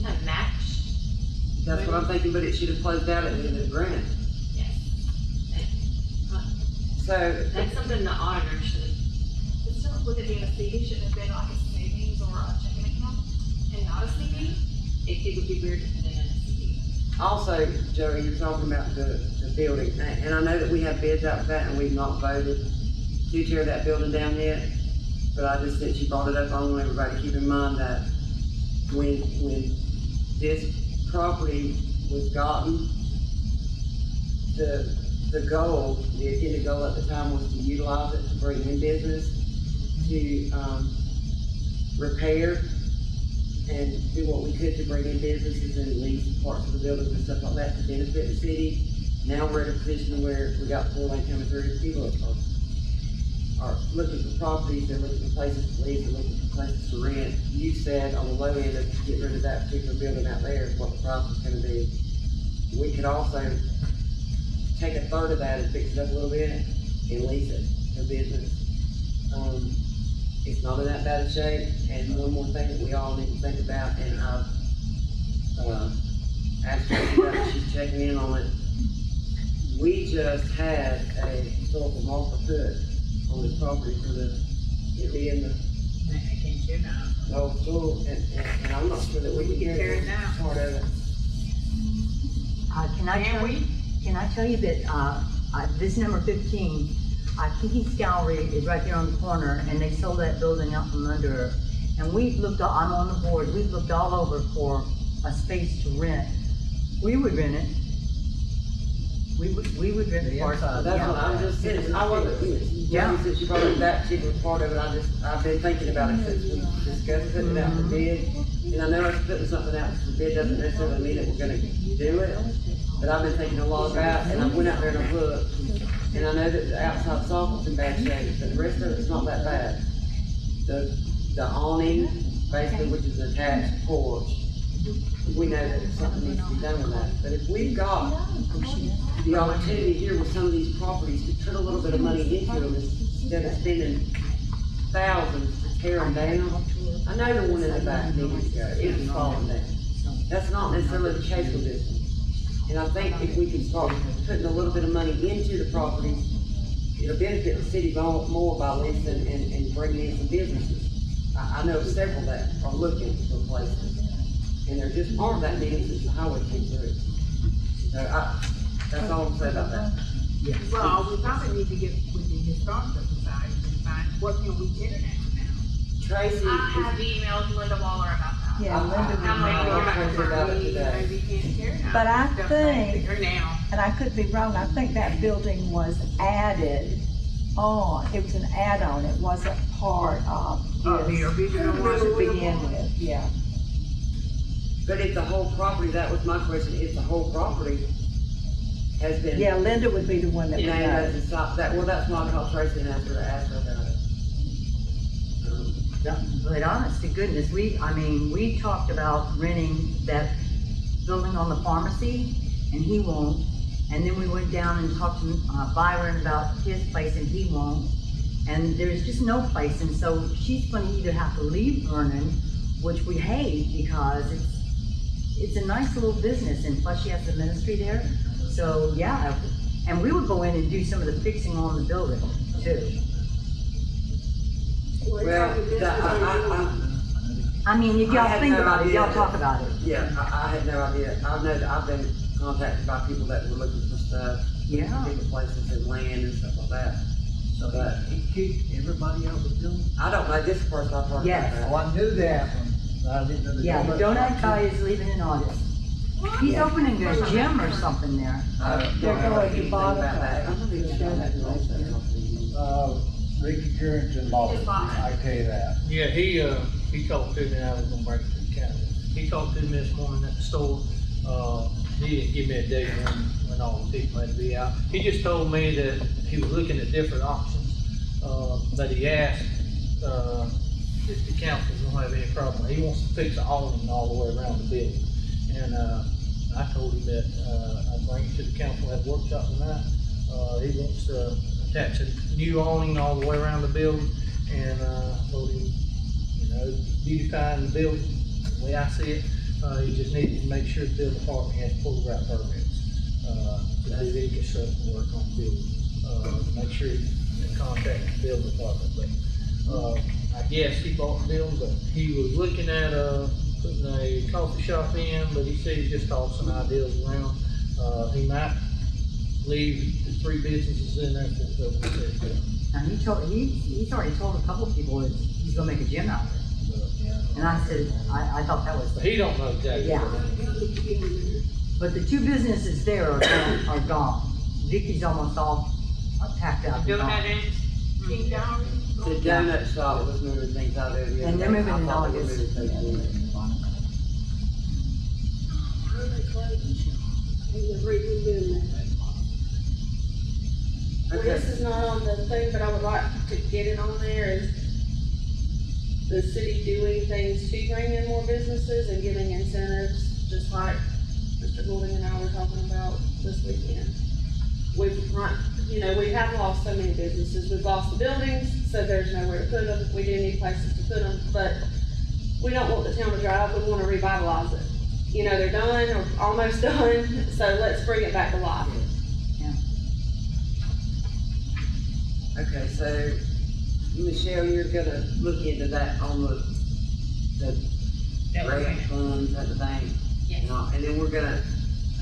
kind of match. that's what I'm thinking, but it should have closed out at the end of the grant. Yes. So, That's something the auditor should have. But still, with it being a CD, shouldn't have been like a savings or a checking account and not a CD? It would be weird to put it in a CD. also, Joey, you're talking about the building, and I know that we have bids out for that, and we've not voted to tear that building down yet, but I just, since you brought it up, I want everybody to keep in mind that when this property was gotten, the goal, the intended goal at the time was to utilize it to bring in business, to, repair and do what we could to bring in businesses and lease parts of the buildings and stuff like that to benefit the city. Now we're in a position where we got 4 lane coming through, people are looking for properties, they're looking for places to lease, they're looking for places to rent. You said on the low end of getting rid of that particular building out there is what the price was gonna be. We could also take a third of that and fix it up a little bit and lease it to business. It's not in that bad a shape, and one more thing that we all need to think about, and I've, asked her about it, she's checking in on it. We just had a historical marker put on this property for it being the I can't hear now. old school, and I'm not sure that we can Tear hear it down. part of it. Can I tell you that, this number 15, Kiki's Gallery is right there on the corner, and they sold that building out from under her. And we've looked, I'm on the board, we've looked all over for a space to rent. We would rent it. We would rent the part. That's what I'm just saying, I wasn't, Joey, since you brought up that particular part of it, I've been thinking about it since we discussed putting it out for bid. And I know us putting something out for bid doesn't necessarily mean that we're gonna do it, but I've been thinking a lot about it, and I went out there and I looked, and I know that the outside soffit's in bad shape, but the rest of it's not that bad. The awning, basically, which is an attached porch, we know that something needs to be done with that. But if we've got the opportunity here with some of these properties to put a little bit of money into them instead of spending thousands to tear them down. I know the one in the back needs to go, it was falling down. That's not necessarily the case with this one. And I think if we can start putting a little bit of money into the properties, it'll benefit the city more by leasing and bringing in some businesses. I know several that are looking for places, and there just aren't that many since the highway came through. So that's all I'm saying about that. Well, we probably need to get with the historical society and find what can we get it at now. Tracy. I have emailed Linda Waller about that. Yeah, Linda would I'm waiting to hear back from her. Maybe we can't tear it down. But I Stuff think, right there now. and I could be wrong, I think that building was added on, it was an add-on, it wasn't part of Oh, the this original one. to begin with, yeah. But if the whole property, that was my question, if the whole property has been. Yeah, Linda would be the one that would named as know. the site, that, well, that's why I called Tracy and asked her about it. Yeah, but honest to goodness, we talked about renting that building on the pharmacy, and he won't. And then we went down and talked to Byron about his place, and he won't. And there's just no place, and so she's gonna either have to leave Vernon, which we hate because it's a nice little business, and plus she has the ministry there. So, yeah, and we would go in and do some of the fixing on the building too. Well, I mean, if I y'all had think no about it, idea y'all that- talk about it. Yeah, I had no idea. I know that I've been contacted by people that were looking for stuff. Yeah. Different places and land and stuff like that. So But he kicked everybody out of the building? I don't know, this is the first I've heard Yes. about Oh, I knew that one, but I didn't know the. Yeah, the donut guy is leaving in August. He's opening a gym or something there. that. They're going to bottom that. I'm not even sure that knows that company. Ricky Carrington bought it, I tell you that. Yeah, he talked to me, and I was gonna bring it to the county. He talked to me this morning at the store, he didn't give me a date when all the people had to be out. He just told me that he was looking at different options, but he asked, if the council don't have any problem. He wants to fix the awning all the way around the building. And, I told him that, I'd bring it to the council, have a workshop tonight. He wants to attach a new awning all the way around the building, and, told him, beautifying the building, the way I see it. You just need to make sure the building department has full route permits, to do any construction work on the building. To make sure you contact the building department, but, I guess he bought the building, but he was looking at, putting a coffee shop in, but he said he's just tossing ideas around. He might leave the 3 businesses in there for what he said. And he's already told a couple of people that he's gonna make a gym out of it. And I said, I thought that was. But he don't know exactly. Yeah. what But the 2 businesses there are gone. Vicky's almost all packed out. and Doing gone. that in King Gallery. The donut shop was moving things out of there. And they're moving in I thought they were August. moving things in. Well, this is not on the thing, but I would like to get it on there, is the city doing things to bring in more businesses and giving incentives, just like Mr. Goulding and I were talking about this weekend. We have lost so many businesses, we've lost the buildings, so there's nowhere to put them, we do need places to put them, but we don't want the town to dry up, we wanna revitalize it. They're done, or almost done, so let's bring it back to life. Okay, so Michelle, you're gonna look into that on the grant funds at the bank? Yes. And then we're gonna,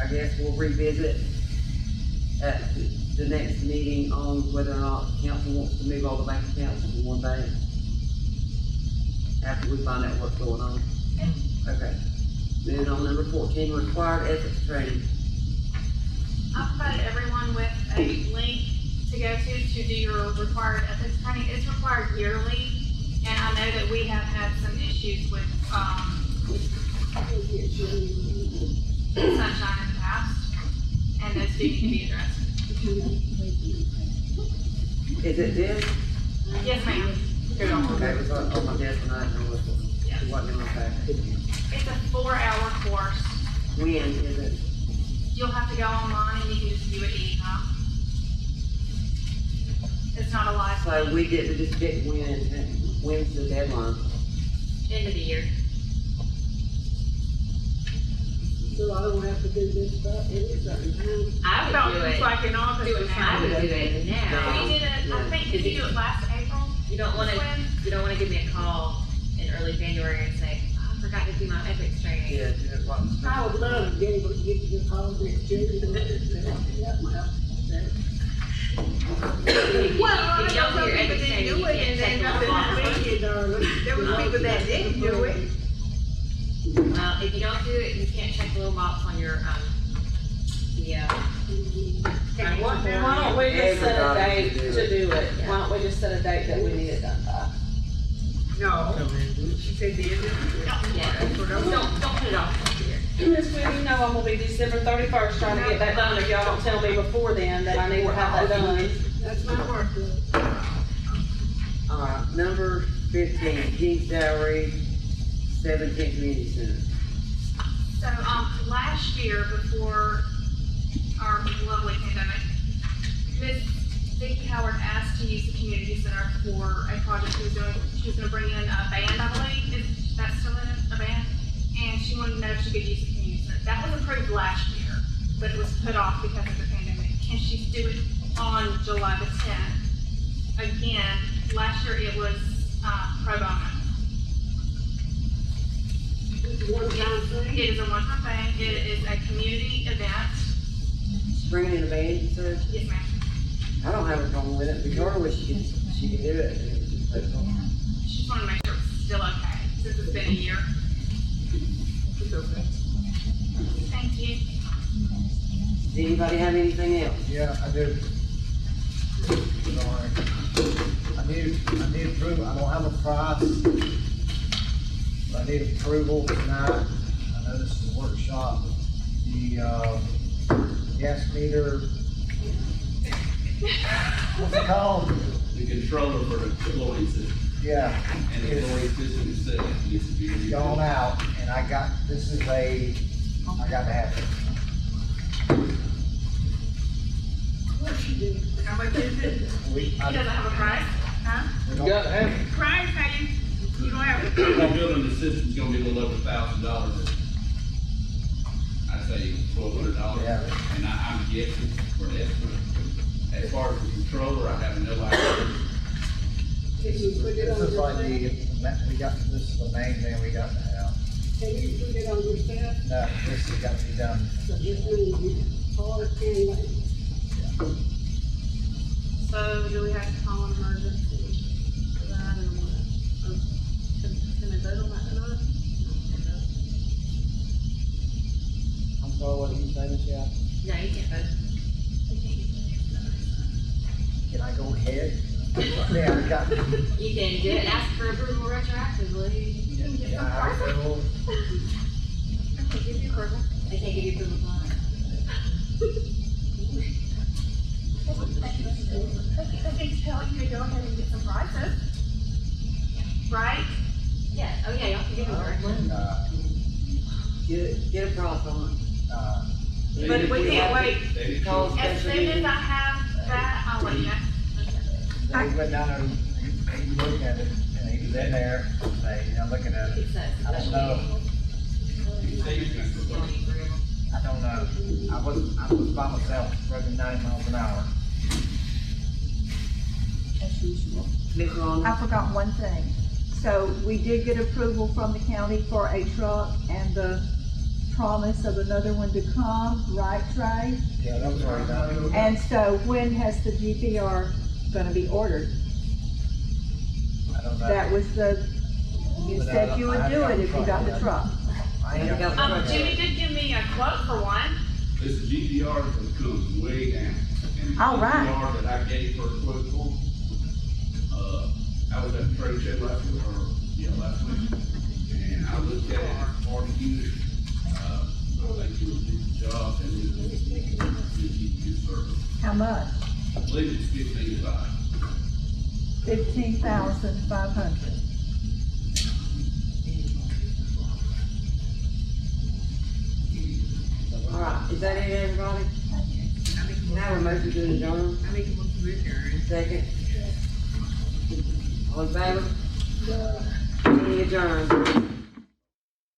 I guess we'll revisit at the next meeting on whether or not the council wants to move all the bank accounts to one bank. After we find out what's going on. Okay. Moving on, number 14, required ethics training. I provided everyone with a link to go to do your required ethics training. It's required yearly, and I know that we have had some issues with, sunshine in the past, and those do need to be addressed. Is it this? Yes, ma'am. Okay, it was on my desk tonight, and it wasn't in my packet. It's a 4-hour course. When is it? You'll have to go online and you can just view it anytime. It's not a live So we just didn't win, when's the deadline? End of the year. So I don't have to do this stuff every certain time. I About would do just it. like in August Do it or now. I would something. do it now. We did it, I think, did you do it last April? You don't wanna, When? you don't wanna give me a call in early January and say, oh, I forgot to do my ethics training. Yeah, do it once. I would love to be able to give you a call next year. Well, If you don't do your ethics training, you can't take the law. There was people that didn't do it. Well, if you don't do it, you can't check the little box on your, Why don't we just set a Everybody date should do to it. do it? Why don't we just set a date that we need it done by? No, she said the end of the year. yeah, don't put it off here. Miss Quinn, you know I'm gonna be December 31st trying to get that done. If y'all don't tell me before then that I need to have that done. That's my workload. All right, number 15, King's Gallery, 17th Community Center. So, last year, before our lovely pandemic, Ms. Vicki Howard asked to use the community center for a project she was doing. She was gonna bring in a band, I believe, is that still in it, a band? And she wanted to know if she could use the community center. That was approved last year, but it was put off because of the pandemic. Can she do it on July the 10th? Again, last year it was, pro bono. One-time thing. It is a one-time thing. It is a community event. Bringing in a band, you said? Yes, ma'am. I don't have a problem with it. Victoria wish she could do it. Just wanted to make sure it's still okay, since it's been a year. It's okay. Thank you. Does anybody have anything else? Yeah, I do. Sorry. I need approval, I don't have a price. But I need approval tonight. I know this is a workshop. The, gas meter. What's it called? The controller for the employee system. Yeah. And the employee system itself needs to be. It's gone out, and I got to have it. How much is it? He doesn't have a price, huh? You gotta have it. Price, how you don't have it? The building the system's gonna be a little over $1,000. I say $1,200, Yeah. and I'm guessing for that. As far as the controller, I have no idea. Can you put it This on is your like staff? this is the main thing we got to have. Can you put it on your staff? No, this has got to be done. So this means you hard and late. So do we have to call an emergency? For that or what? Can they vote on that tonight? I'm sorry, what did you say, Michelle? No, you can't vote. Can I go ahead? Yeah, I got. You can do it, ask for approval retroactively. Yeah, I will. They give you approval. They can't give you approval tonight. They can tell you to go ahead and get some prices. Right? Yeah, oh yeah, y'all can give them direction. Get a price on it. But we can't wait. Call a As special soon as meeting. I have that, I'll let you know. He went down there, he looked at it, and he was in there, looking at it. It says I don't know. I don't know. I was by myself, running 90 miles an hour. Ms. Ronda? I forgot one thing. So we did get approval from the county for a truck and the promise of another one to come, right, Trey? Yeah, that was already done. And so when has the GPR gonna be ordered? I don't know. That was you said you would do it if you got the truck. I ain't got the truck Jimmy yet. did give me a quote for one. This GPR comes way down. And the All right. GPR that I gave her a quote for, I was at the trade show last week, and I looked at it, it's hard to use. I think you would do the job and it would keep good service. How much? I believe it's 15.5. 15,500. All right, is that it, everybody? Now we're motion to adjourn. I make a motion to adjourn. Second. All in favor? Meeting adjourned.